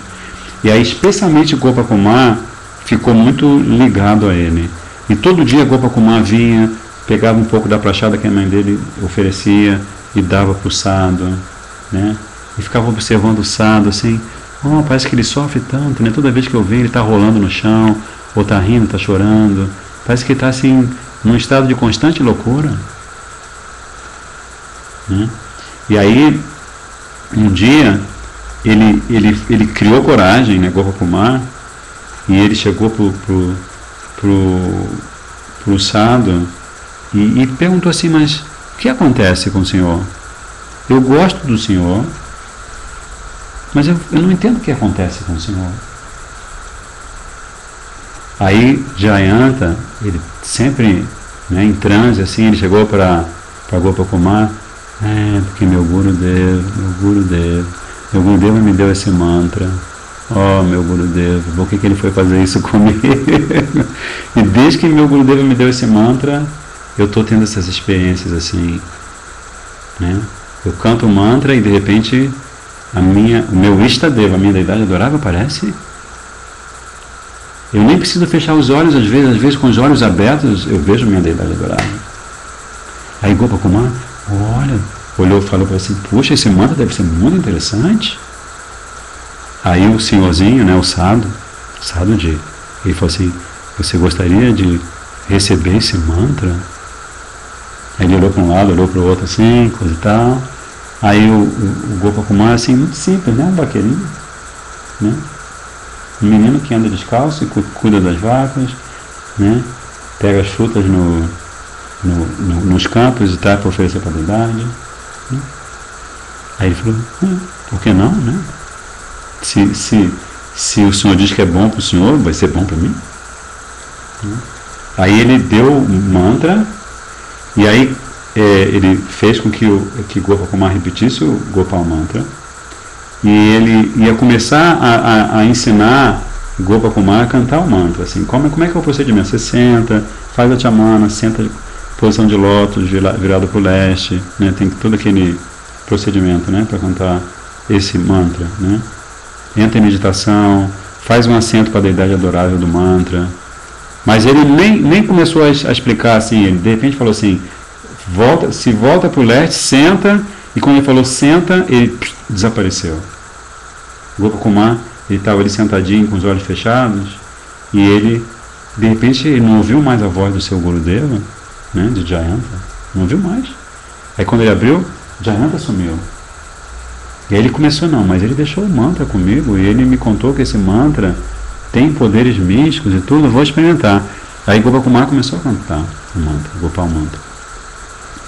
A: E aí, especialmente Gopakumar ficou muito ligado a ele. E todo dia Gopakumar vinha, pegava um pouco da prachada que a mãe dele oferecia e dava para o sadhu, né? E ficava observando o sadhu assim, parece que ele sofre tanto, né? Toda vez que eu vejo ele está rolando no chão, ou está rindo, está chorando, parece que ele está assim, num estado de constante loucura, né? E aí, um dia, ele criou coragem, né, Gopakumar, e ele chegou pro sadhu e perguntou assim, mas o que acontece com o senhor? Eu gosto do senhor, mas eu não entendo o que acontece com o senhor. Aí Jayanta, ele sempre, né, em transe, assim, ele chegou para Gopakumar, porque meu Gurudeva me deu esse mantra. Meu Gurudeva, por que ele foi fazer isso comigo? E desde que meu Gurudeva me deu esse mantra, eu estou tendo essas experiências assim, né? Eu canto o mantra e de repente o meu Ishtadeva, a minha deidade adorável aparece. Eu nem preciso fechar os olhos, às vezes com os olhos abertos eu vejo minha deidade adorável. Aí Gopakumar, olhou e falou para assim, puxa, esse mantra deve ser muito interessante. Aí o senhorzinho, né, o sadhu, ele falou assim, você gostaria de receber esse mantra? Aí ele olhou para um lado, olhou para o outro assim, coisa e tal. Aí o Gopakumar, assim, muito simples, né, um vaqueirinho, né? Um menino que anda descalço e cuida das vacas, né? Pega as frutas nos campos e tal para oferecer para a deidade, né? Aí ele falou, por que não, né? Se o senhor diz que é bom para o senhor, vai ser bom para mim, né? Aí ele deu o mantra e aí ele fez com que Gopakumar repetisse o Gopal Mantra e ele ia começar a ensinar Gopakumar a cantar o mantra, assim, como é que é o procedimento? Você senta, faz a chamana, senta em posição de lótus, virado para o leste, né? Tem todo aquele procedimento, né, para cantar esse mantra, né? Entra em meditação, faz um assento para a deidade adorável do mantra, mas ele nem começou a explicar assim, ele de repente falou assim, volta para o leste, senta, e quando ele falou senta, ele desapareceu. Gopakumar, ele estava ali sentadinho com os olhos fechados, e ele, de repente, ele não ouviu mais a voz do seu Gurudeva, né, de Jayanta, não ouviu mais. Aí quando ele abriu, Jayanta sumiu. E aí ele começou, não, mas ele deixou o mantra comigo, e ele me contou que esse mantra tem poderes místicos e tudo, eu vou experimentar. Aí Gopakumar começou a cantar o mantra, Gopal Mantra.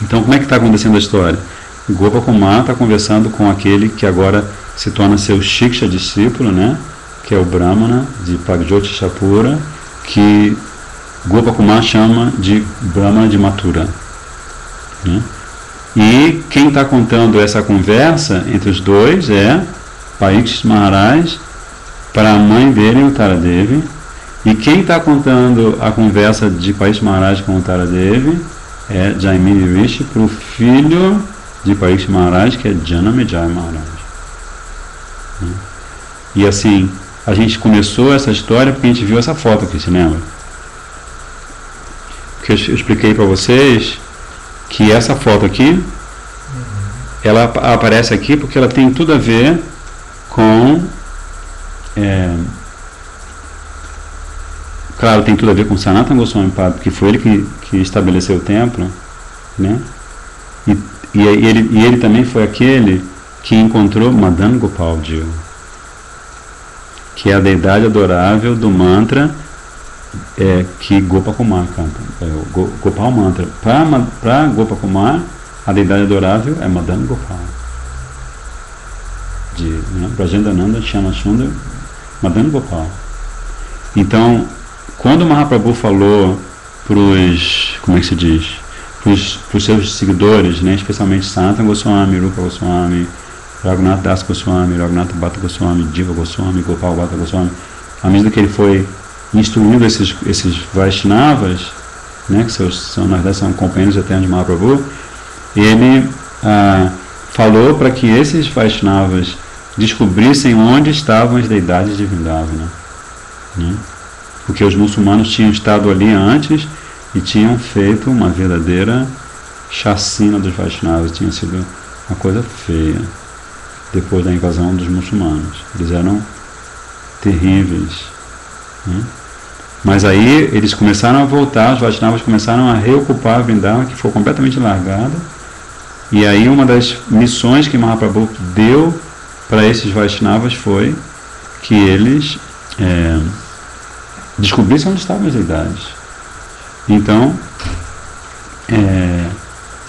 A: Então como é que está acontecendo a história? Gopakumar está conversando com aquele que agora se torna seu Shiksha discípulo, né? Que é o Brahmana de Pragjyoti Shapura, que Gopakumar chama de Brahmana de Mathura, né? E quem está contando essa conversa entre os dois é Parikshit Maharaj para a mãe dele, Uttara Devi. E quem está contando a conversa de Parikshit Maharaj com Uttara Devi é Jaimini Rishi para o filho de Parikshit Maharaj, que é Janamejaya Maharaj. E assim, a gente começou essa história porque a gente viu essa foto aqui, se lembra? Porque eu expliquei para vocês que essa foto aqui, ela aparece aqui porque ela tem tudo a ver com... claro, tem tudo a ver com Sanatana Goswami Pada, porque foi ele que estabeleceu o templo, né? E ele também foi aquele que encontrou Madan Gopal Jiva, que é a deidade adorável do mantra que Gopakumar canta, Gopal Mantra. Para Gopakumar, a deidade adorável é Madan Gopal. Brajendananda Shyama Sundar Madan Gopal. Então, quando o Mahaprabhu falou para os, como é que se diz, para os seus seguidores, né, especialmente Sanatana Goswami, Rupa Goswami, Raghunath Das Goswami, Raghunath Bhatta Goswami, Jiva Goswami, Gopal Bhatta Goswami, à medida que ele foi instruindo esses Vaishnavas, né, que na verdade são companheiros eternos de Mahaprabhu, ele falou para que esses Vaishnavas descobrissem onde estavam as deidades de Vrindavana, né? Porque os muçulmanos tinham estado ali antes e tinham feito uma verdadeira chacina dos Vaishnavas, tinha sido uma coisa feia depois da invasão dos muçulmanos. Eles eram terríveis, né? Mas aí eles começaram a voltar, os Vaishnavas começaram a reocupar a Vrindavana, que foi completamente largada. E aí uma das missões que Mahaprabhu deu para esses Vaishnavas foi que eles descobrissem onde estavam as deidades. Então,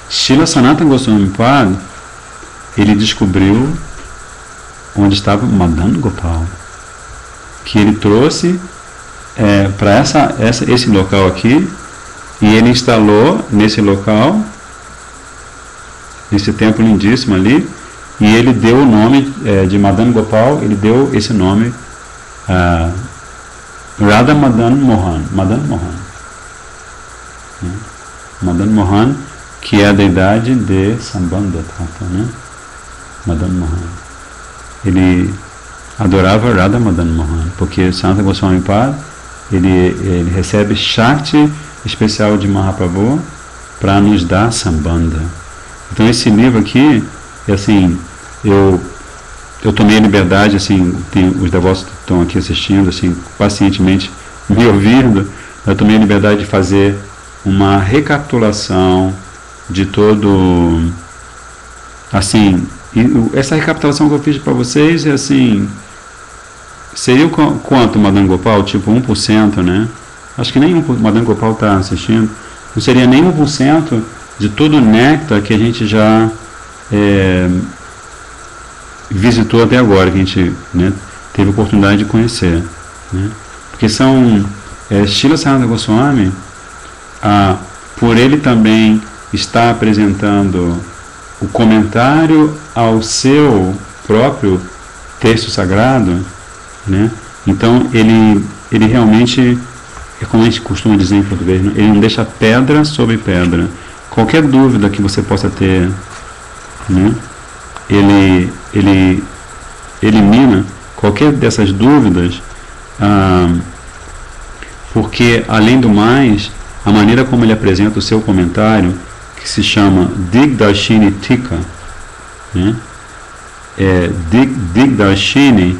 A: Srila Sanatana Goswami Pada, ele descobriu onde estava Madan Gopal, que ele trouxe para esse local aqui, e ele instalou nesse local, nesse templo lindíssimo ali, e ele deu o nome de Madan Gopal, ele deu esse nome Radha Madan Mohan, Madan Mohan, né? Madan Mohan, que é a deidade de Sambandha Tata, né? Madan Mohan. Ele adorava Radha Madan Mohan, porque Sanatana Goswami Pada, ele recebe Shakti especial de Mahaprabhu para nos dar Sambandha. Então esse livro aqui, assim, eu tomei a liberdade, assim, os devotos que estão aqui assistindo, assim, pacientemente me ouvindo, eu tomei a liberdade de fazer uma recapitulação de todo, assim, e essa recapitulação que eu fiz para vocês é assim, seria quanto Madan Gopal? Tipo 1%, né? Acho que nem Madan Gopal está assistindo, não seria nem 1% de todo o néctar que a gente já visitou até agora, que a gente, né, teve a oportunidade de conhecer, né? Porque são Srila Sanatana Goswami, por ele também está apresentando o comentário ao seu próprio texto sagrado, né? Então ele realmente, é como a gente costuma dizer em português, né? Ele não deixa pedra sobre pedra. Qualquer dúvida que você possa ter, né? Ele elimina qualquer dessas dúvidas, porque, além do mais, a maneira como ele apresenta o seu comentário, que se chama Digdarshini Tika, né? Digdarshini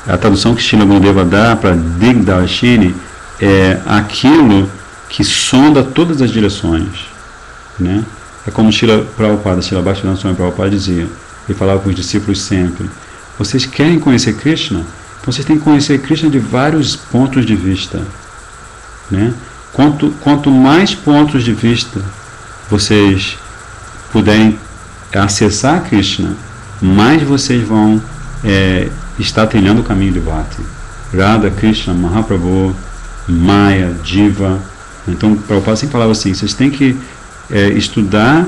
A: a tradução que Srila Gurudeva dá para Digdarshini é aquilo que sonda todas as direções, né? É como Srila Prabhupada, Srila Bhaktivedanta Swami Prabhupada dizia, ele falava para os discípulos sempre: vocês querem conhecer Krishna? Então vocês têm que conhecer Krishna de vários pontos de vista, né? Quanto mais pontos de vista vocês puderem acessar Krishna, mais vocês vão estar trilhando o caminho de Bhakti. Radha, Krishna, Mahaprabhu, Maya, Jiva. Então, Prabhupada sempre falava assim: vocês têm que estudar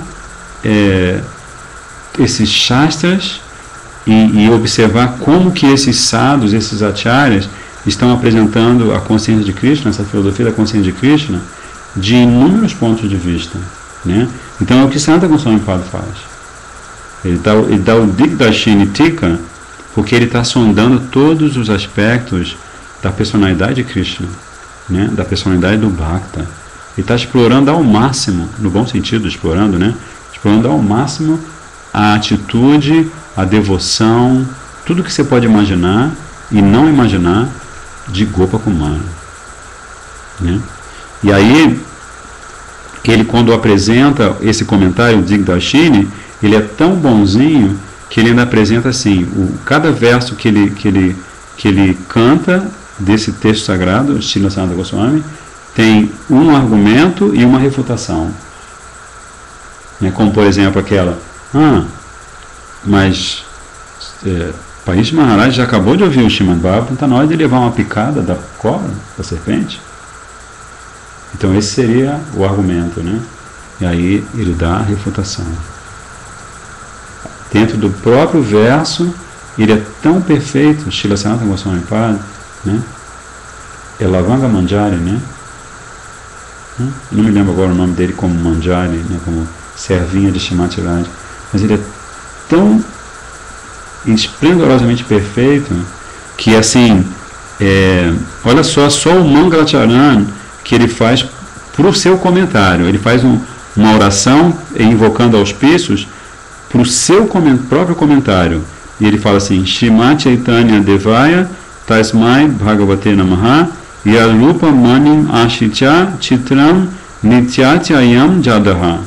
A: esses shastras e observar como que esses sadhus, esses acharyas, estão apresentando a consciência de Krishna, essa filosofia da consciência de Krishna, de inúmeros pontos de vista, né? Então é o que Sanatana Goswami Pada faz. Ele dá o Digdarshini Tika porque ele está sondando todos os aspectos da personalidade de Krishna, né? Da personalidade do Bhakta. Ele está explorando ao máximo, no bom sentido, explorando, né? Explorando ao máximo a atitude, a devoção, tudo que você pode imaginar e não imaginar de Gopakumara, né? E aí, ele, quando apresenta esse comentário, o Digdarshini, ele é tão bonzinho que ele ainda apresenta assim, cada verso que ele canta desse texto sagrado, Srila Sanatana Goswami, tem um argumento e uma refutação, né? Como por exemplo aquela: mas Parikshit Maharaj já acabou de ouvir o Srimad Bhagavatam, está na hora de levar uma picada da cobra, da serpente. Então esse seria o argumento, né? E aí ele dá a refutação. Dentro do próprio verso, ele é tão perfeito, Srila Sanatana Goswami Pada, né? É Lavanga Manjari, né? Não me lembro agora o nome dele como Manjari, né? Como servinha de Srimati Radha, mas ele é tão esplendorosamente perfeito que assim, olha só o Mangalacharan que ele faz para o seu comentário. Ele faz uma oração invocando auspícios para o seu próprio comentário, e ele fala assim: Shrimati Chaitanya Devaya Tasmai Bhagavate Namaha Yarupa Manim Ashitya Chitram Nityatyayam Jadaha.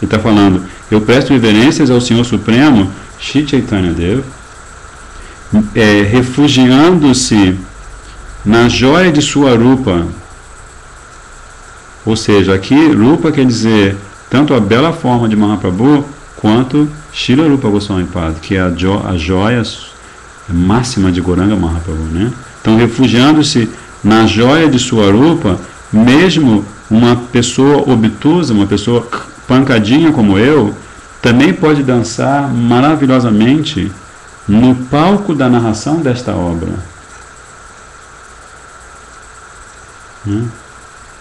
A: Ele está falando: eu presto reverências ao Senhor Supremo Shri Chaitanya Deva, refugiando-se na joia de sua rupa. Ou seja, aqui rupa quer dizer tanto a bela forma de Mahaprabhu quanto Srila Rupa Goswami Pada, que é a joia máxima de Gauranga Mahaprabhu, né? Então, refugiando-se na joia de sua rupa, mesmo uma pessoa obtusa, uma pessoa pancadinha como eu, também pode dançar maravilhosamente no palco da narração desta obra.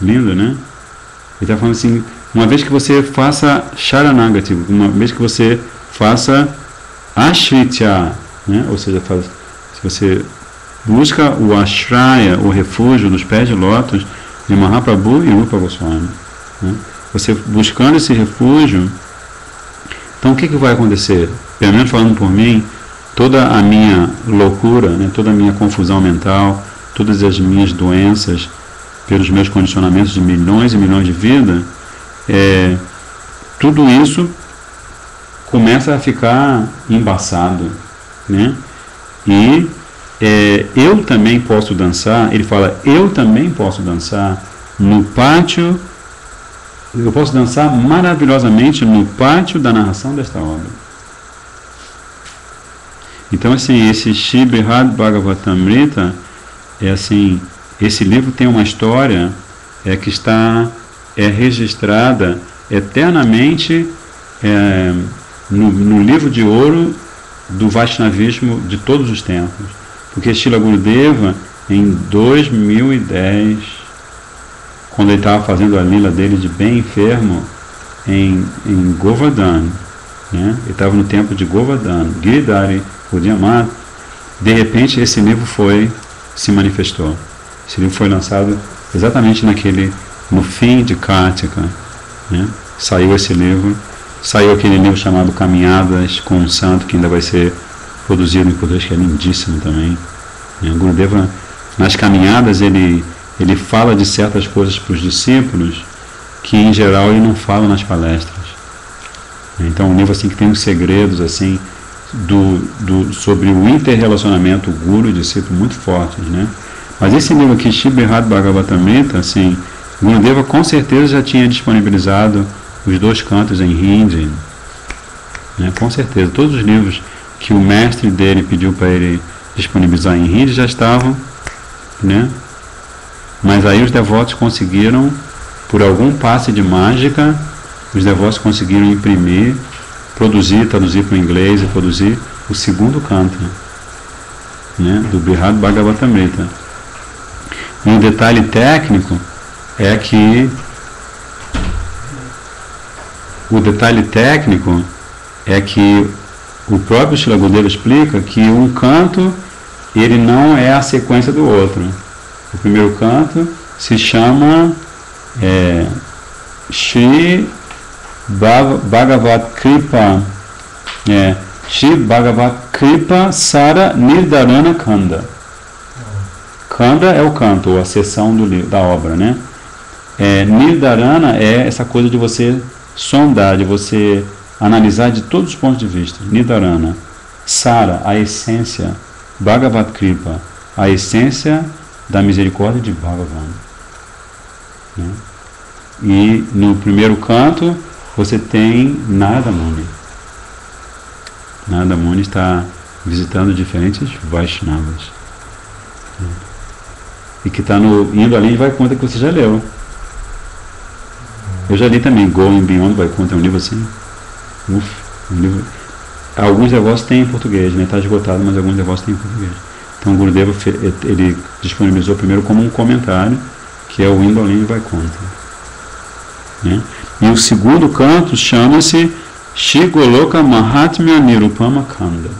A: Lindo, né? Ele está falando assim: uma vez que você faça Sharanagati, uma vez que você faça Ashritya, né? Ou seja, se você busca o Ashraya, o refúgio nos pés de lótus de Mahaprabhu e Rupa Goswami, né? Você buscando esse refúgio, então o que vai acontecer? Pelo menos falando por mim, toda a minha loucura, né? Toda a minha confusão mental, todas as minhas doenças, pelos meus condicionamentos de milhões e milhões de vidas, tudo isso começa a ficar embaçado, né? E eu também posso dançar, ele fala, eu também posso dançar no pátio, eu posso dançar maravilhosamente no pátio da narração desta obra. Então, assim, esse Shri Brihad Bhagavatamrita, assim, esse livro tem uma história que está registrada eternamente no livro de ouro do Vaishnavismo de todos os tempos. Porque Srila Gurudeva, em 2010, quando ele estava fazendo a lila dele de bem enfermo em Govardhan, né? Ele estava no templo de Govardhan, Giridhari, Udyamat, de repente esse livro se manifestou. Esse livro foi lançado exatamente no fim de Kartika, né? Saiu esse livro, saiu aquele livro chamado Caminhadas com um Santo, que ainda vai ser produzido em português, que é lindíssimo também. O Gurudeva, nas caminhadas, ele fala de certas coisas para os discípulos que, em geral, ele não fala nas palestras. Então, um livro assim, que tem uns segredos assim, sobre o interrelacionamento guru e discípulo muito fortes, né? Mas esse livro aqui, Srimad Bhagavatamrita, assim, Gurudeva com certeza já tinha disponibilizado os 2 cantos em hindi, né? Com certeza, todos os livros que o mestre dele pediu para ele disponibilizar em hindi já estavam, né? Mas aí os devotos conseguiram, por algum passe de mágica, os devotos conseguiram imprimir, produzir, traduzir para o inglês e produzir o 2º canto, né, do Srimad Bhagavatamrita. E um detalhe técnico é que o próprio Srila Gurudeva explica que um canto ele não é a sequência do outro. O primeiro canto se chama Shri Bhagavad Kripa, Shri Bhagavad Kripa Sara Nirdarana Kanda. Kanda é o canto, ou a seção da obra, né? Nirdarana é essa coisa de você sondar, de você analisar de todos os pontos de vista. Nirdarana. Sara, a essência. Bhagavad Kripa, a essência da misericórdia de Bhagavan, né? E no primeiro canto você tem Narada Muni. Narada Muni está visitando diferentes Vaishnavas, né? E que está indo além de Vaikuntha, que você já leu. Eu já li também Going Beyond Vaikuntha, é um livro assim. Um livro. Alguns devotos têm em português, né? Está esgotado, mas alguns devotos têm em português. Então o Gurudeva ele disponibilizou primeiro como um comentário, que é o Indo Além de Vaikuntha, né? E o 2º canto chama-se Shri Goloka Mahatmya Nirupama Kanda,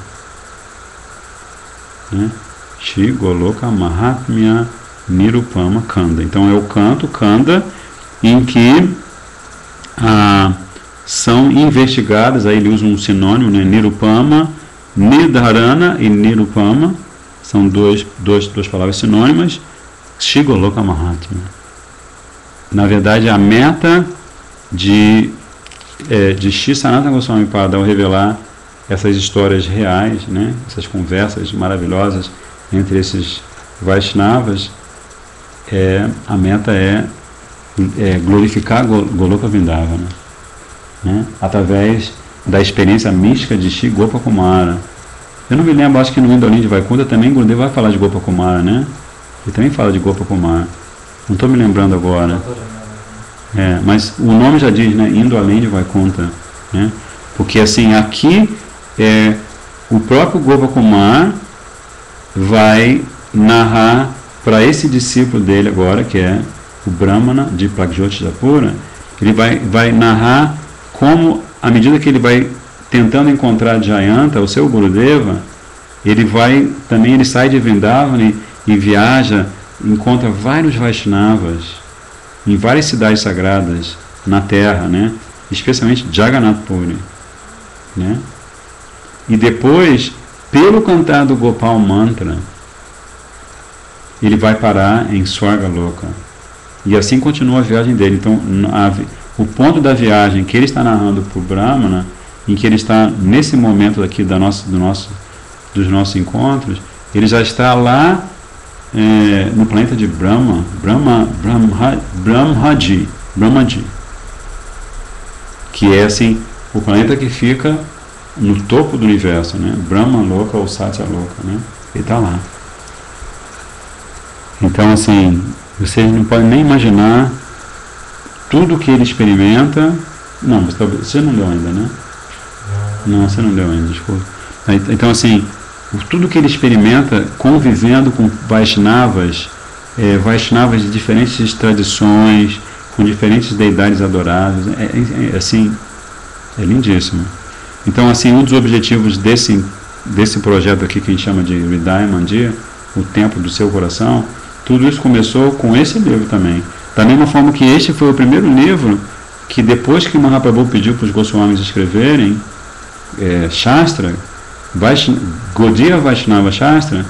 A: né? Shri Goloka Mahatmya Nirupama Kanda. Então é o canto Kanda em que são investigadas, aí ele usa um sinônimo, né? Nirupama, Nidharana e Nirupama são duas palavras sinônimas. Shri Goloka Mahatmya. Na verdade, a meta de Shri Sanatana Goswami Pada ao revelar essas histórias reais, né? Essas conversas maravilhosas entre esses Vaishnavas, a meta é glorificar Goloka Vrindavana, né? Através da experiência mística de Shri Gopakumara. Eu não me lembro, acho que no Indo Além de Vaikuntha também Gurudeva vai falar de Gopakumara, né? Ele também fala de Gopakumara. Não estou me lembrando agora. Mas o nome já diz, né? Indo Além de Vaikuntha, né? Porque assim, aqui o próprio Gopakumara vai narrar para esse discípulo dele agora, que é o Brahmana de Pragjyoti Pura, ele vai narrar como, à medida que ele vai tentando encontrar Jayanta, o seu Gurudeva, ele sai de Vrindavana e viaja, encontra vários Vaishnavas em várias cidades sagradas na terra, né? Especialmente Jagannath Puri, né? E depois, pelo cantar do Gopal Mantra, ele vai parar em Swarga Loka. E assim continua a viagem dele. Então, o ponto da viagem que ele está narrando para o Brahmana, em que ele está nesse momento aqui dos nossos encontros, ele já está lá no planeta de Brahmaji, que é assim, o planeta que fica no topo do universo, né? Brahma Loka ou Satya Loka, né? Ele está lá. Então, assim, vocês não podem nem imaginar tudo que ele experimenta. Não, você não deu ainda, né? Não, você não deu ainda, desculpa. Então, assim, tudo que ele experimenta convivendo com Vaishnavas, Vaishnavas de diferentes tradições, com diferentes deidades adoráveis, assim, é lindíssimo. Então, assim, um dos objetivos desse projeto aqui que a gente chama de Hridaya Mandir, o Templo do Seu Coração, tudo isso começou com esse livro também. Da mesma forma que este foi o primeiro livro que, depois que Mahaprabhu pediu para os Goswamis escreverem Shastra, Gaudiya Vaishnava Shastra,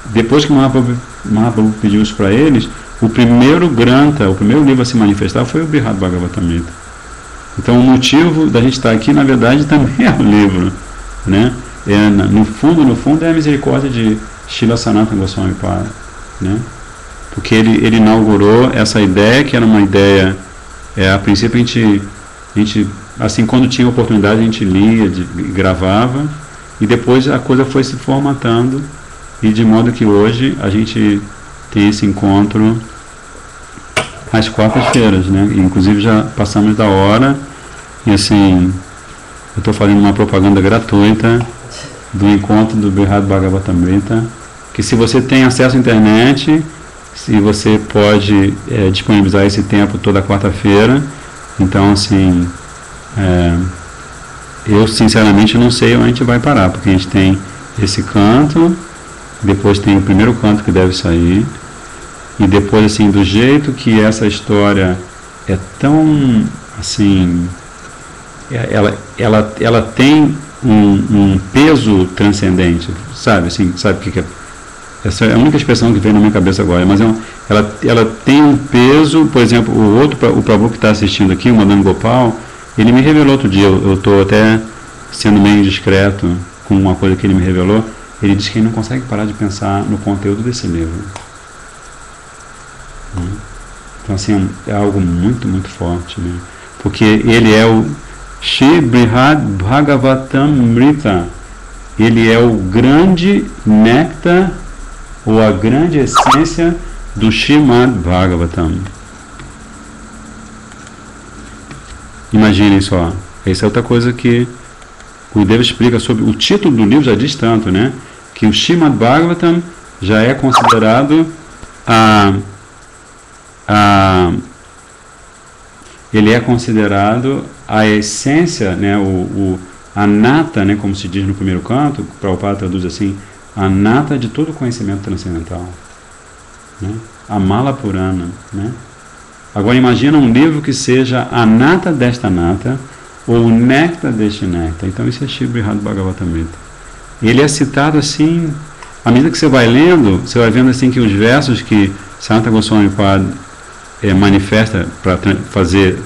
A: depois que Mahaprabhu pediu isso para eles, o primeiro Grantha, o primeiro livro a se manifestar foi o Brihad Bhagavatamrita. Então o motivo da gente estar aqui, na verdade, também é o livro, né? No fundo é a misericórdia de Srila Sanatana Goswami Pada, né? Porque ele inaugurou essa ideia, que era uma ideia, a princípio a gente, assim, quando tinha oportunidade a gente lia, gravava, e depois a coisa foi se formatando, e de modo que hoje a gente tem esse encontro às quartas-feiras, né? E, inclusive já passamos da hora, e assim, eu estou fazendo uma propaganda gratuita do encontro do Brihad Bhagavatamrita, que se você tem acesso à internet, se você pode disponibilizar esse tempo toda quarta-feira, então assim, eu sinceramente não sei onde a gente vai parar, porque a gente tem esse canto, depois tem o primeiro canto que deve sair, e depois assim, do jeito que essa história é tão assim, ela tem um peso transcendente, sabe assim, sabe o que é? Essa é a única expressão que vem na minha cabeça agora, mas ela tem um peso. Por exemplo, o Prabhu que está assistindo aqui, o Madan Gopal, ele me revelou outro dia, eu estou até sendo meio indiscreto com uma coisa que ele me revelou. Ele disse que ele não consegue parar de pensar no conteúdo desse livro. Então assim, é algo muito, muito forte, né? Porque ele é o Shri Brihad Bhagavatamrita, ele é o grande néctar, ou a grande essência do Srimad Bhagavatam. Imaginem só, essa é outra coisa que o Gurudeva explica sobre o título do livro, já diz tanto, né? Que o Srimad Bhagavatam já é considerado ele é considerado a essência, né? A nata, né? Como se diz no primeiro canto, o Prabhupada traduz assim, a nata de todo conhecimento transcendental, né? A Mala Purana, né? Agora imagina um livro que seja a nata desta nata, ou o néctar deste néctar. Então isso é Shri Brihad Bhagavatamrita. Ele é citado assim, à medida que você vai lendo, você vai vendo assim que os versos que Sanatana Goswami Pada manifesta para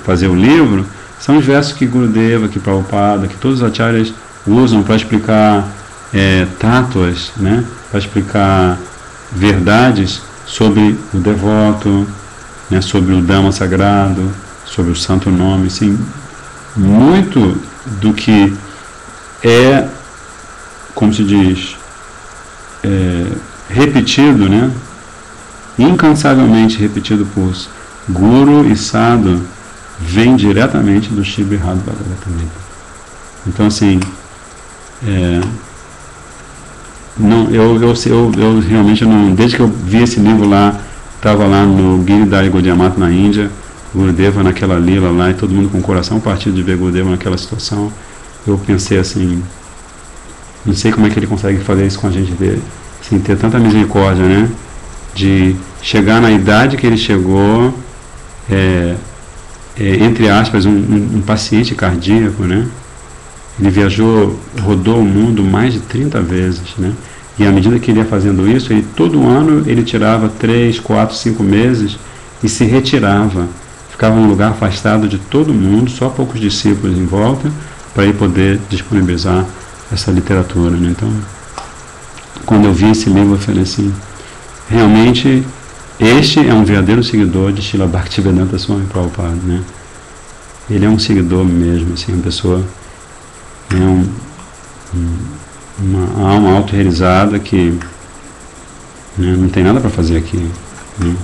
A: fazer o livro, são os versos que Gurudeva, que Prabhupada, que todos os acharyas usam para explicar tátuas, né? Para explicar verdades sobre o devoto, né? Sobre o Dhamma sagrado, sobre o santo nome, assim, muito do que é, como se diz, repetido, né? Incansavelmente repetido por Guru e Sadhu, vem diretamente do Shri Brihad Bhagavatamrita. Então assim, eu realmente não, desde que eu vi esse livro lá, estava lá no Giridhari Gaudiya Mata na Índia, Gurudeva naquela lila lá, e todo mundo com o coração partido de ver Gurudeva naquela situação, eu pensei assim, não sei como é que ele consegue fazer isso com a gente, assim, ter tanta misericórdia, né? De chegar na idade que ele chegou, entre aspas, um paciente cardíaco, né? Ele rodou o mundo mais de 30 vezes, né? E à medida que ele ia fazendo isso, todo ano ele tirava 3, 4, 5 meses e se retirava. Ficava num lugar afastado de todo mundo, só poucos discípulos em volta, para ele poder disponibilizar essa literatura, né? Então, quando eu vi esse livro, eu falei assim, realmente, este é um verdadeiro seguidor de Srila Bhaktivedanta Swami Prabhupada, né? Ele é um seguidor mesmo, assim, uma pessoa, uma alma auto-realizada que, né, não tem nada para fazer aqui, né?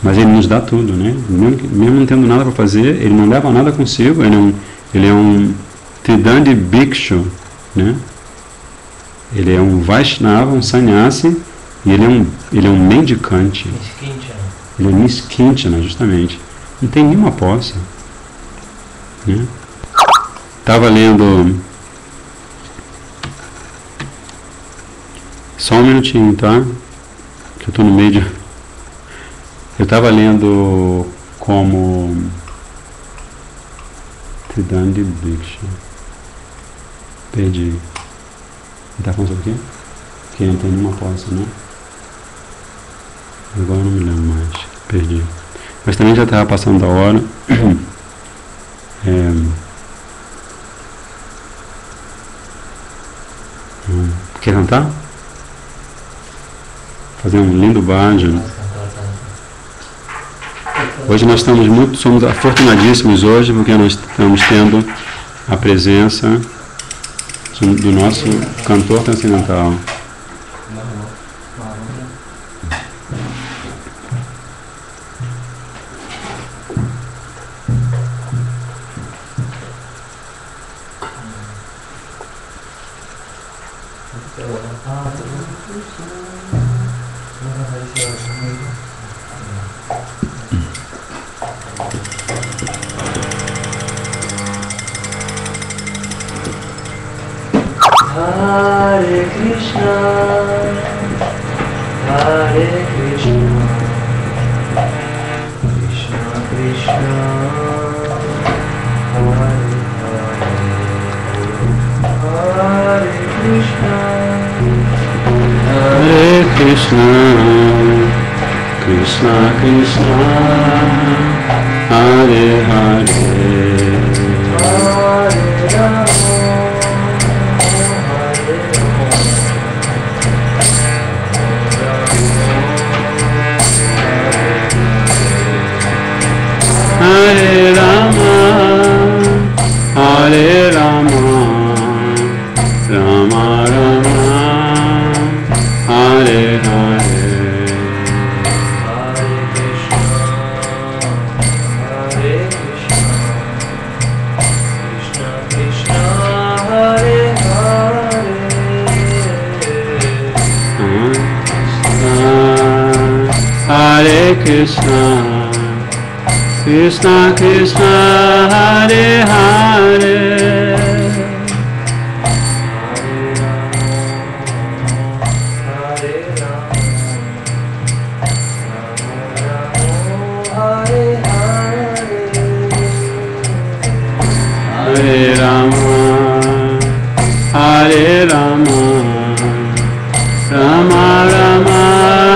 A: Mas ele nos dá tudo, né? Mesmo não tendo nada para fazer, ele não leva nada consigo, ele é um Tridandi Bhikshu, né? Ele é um Vaishnava, um sannyasi, e ele é um mendicante. Ele é Niskinchana, justamente. Não tem nenhuma posse, né? Estava lendo... Só um minutinho, tá? Que eu estou no meio de... Eu estava lendo como... Tridandi Bhikshu. Perdi. Está falando sobre o quê? Que ele não tem nenhuma posse, né? Agora eu não me lembro mais. Perdi. Mas também já estava passando da hora. Quer cantar? Fazer um lindo bhajan. Hoje nós somos afortunadíssimos hoje, porque nós estamos tendo a presença do nosso cantor transcendental.
B: Hare Krishna, Krishna Krishna, Hare Krishna,
A: Hare Krishna, Krishna Krishna, Hare Hare,
B: Hare Rama,
A: Hare Rama, Hare Rama, Rama Rama, Hare Hare,
B: Hare Krishna, Hare Krishna, Krishna Krishna, Hare Hare,
A: Hare Krishna, Krishna Krishna, Hare Hare, Hare Rama, Hare Rama, Rama Rama,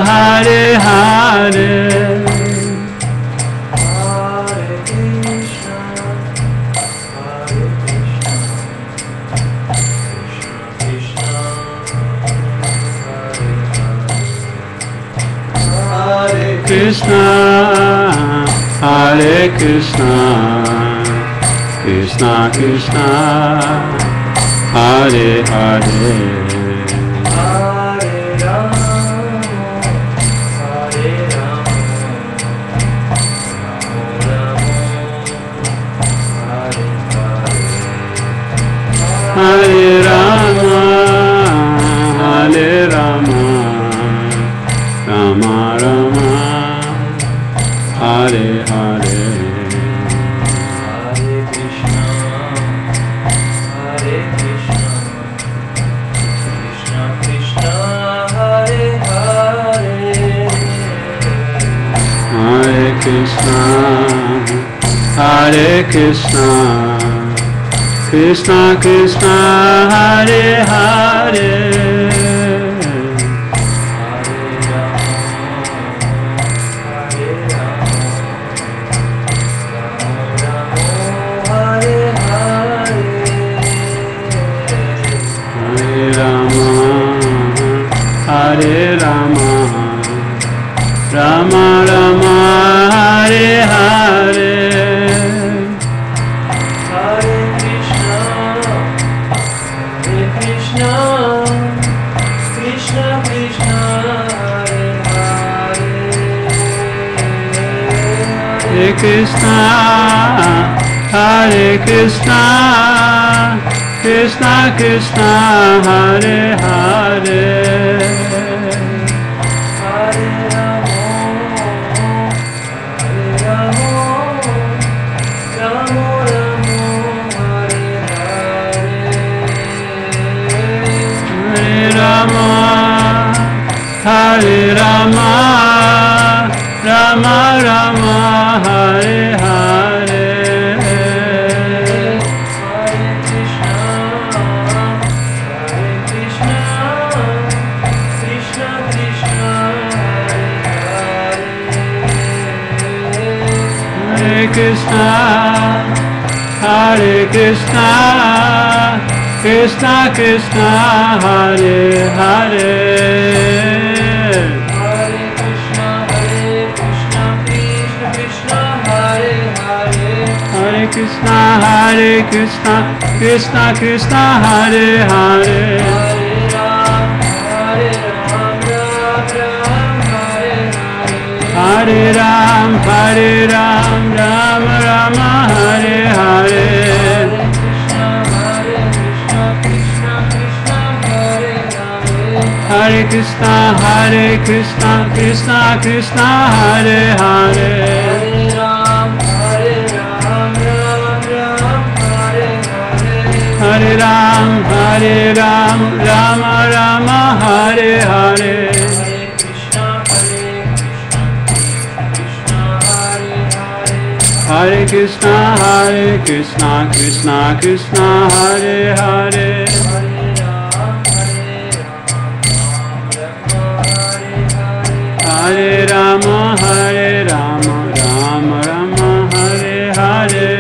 A: Hare Hare, Krishna, Hare Krishna, Krishna Krishna, Hare Hare, Hare Rama, Hare Rama, Rama Rama, Hare Hare, Hare Krishna, Hare Krishna, Krishna Krishna, Hare Hare, Hare Rama, Hare Rama, Rama Rama, Hare Hare, Hare Krishna, Hare Krishna, Krishna Krishna, Hare Hare, Hare Rama, Hare Rama, Rama Rama, Hare Hare, Krishna, Hare Krishna, Krishna Krishna, Hare Hare.
B: Hare Krishna, Krishna Krishna, Hare Hare.
A: Hare Krishna, Krishna Krishna, Hare Hare.
B: Hare Ram, Ram Rama, Hare Hare.
A: Hare Krishna, Krishna Krishna, Hare Hare.
B: Hare Ram, Ram Rama, Hare Hare.
A: Hare Krishna, Krishna Krishna, Hare Hare. Hare Rama, Rama Rama, Hare Hare.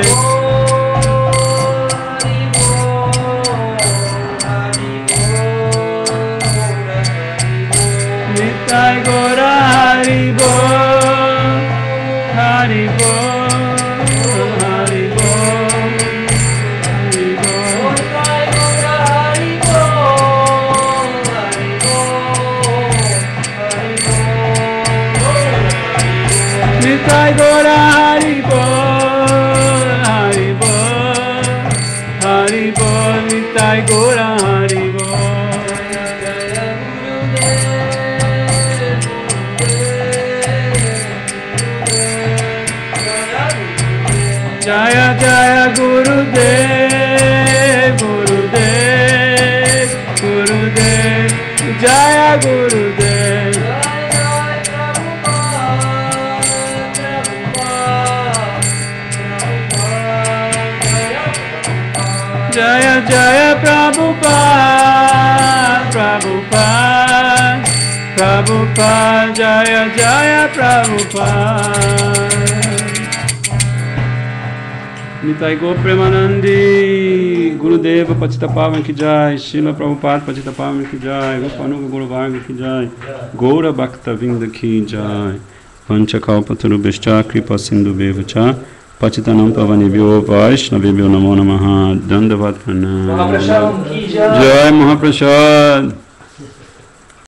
A: Nitai Gora Hari Bol, Hari Bol, Hari Bol, Hari Bol. Nitai Gora Hari Bol, Hari Bol, Hari Bol, Nitai Gora Hari Bol. Jaya Jaya Gurudev, Gurudev, Gurudev, Jaya Gurudev. Jaya Jaya Prabhupada, Prabhupada, Prabhupada, Jaya Jaya Prabhupada. Nitai Go Premanandi, Gurudeva Patita Pavan Ki Jai, Srila Prabhupada Patita Pavan Ki Jai, Gopanuga Guru Varga Ki Jai, Gaura Bhakta Vinda Ki Jai, Panchakalpatarubhishcha Kripa Sindhu Bevacha, Pachitanam Pavanibhyo Vaishnavibhyo Namo Namaha, Dandavat Pranam.
B: Mahaprasad ki jai.
A: Jai Mahaprasad.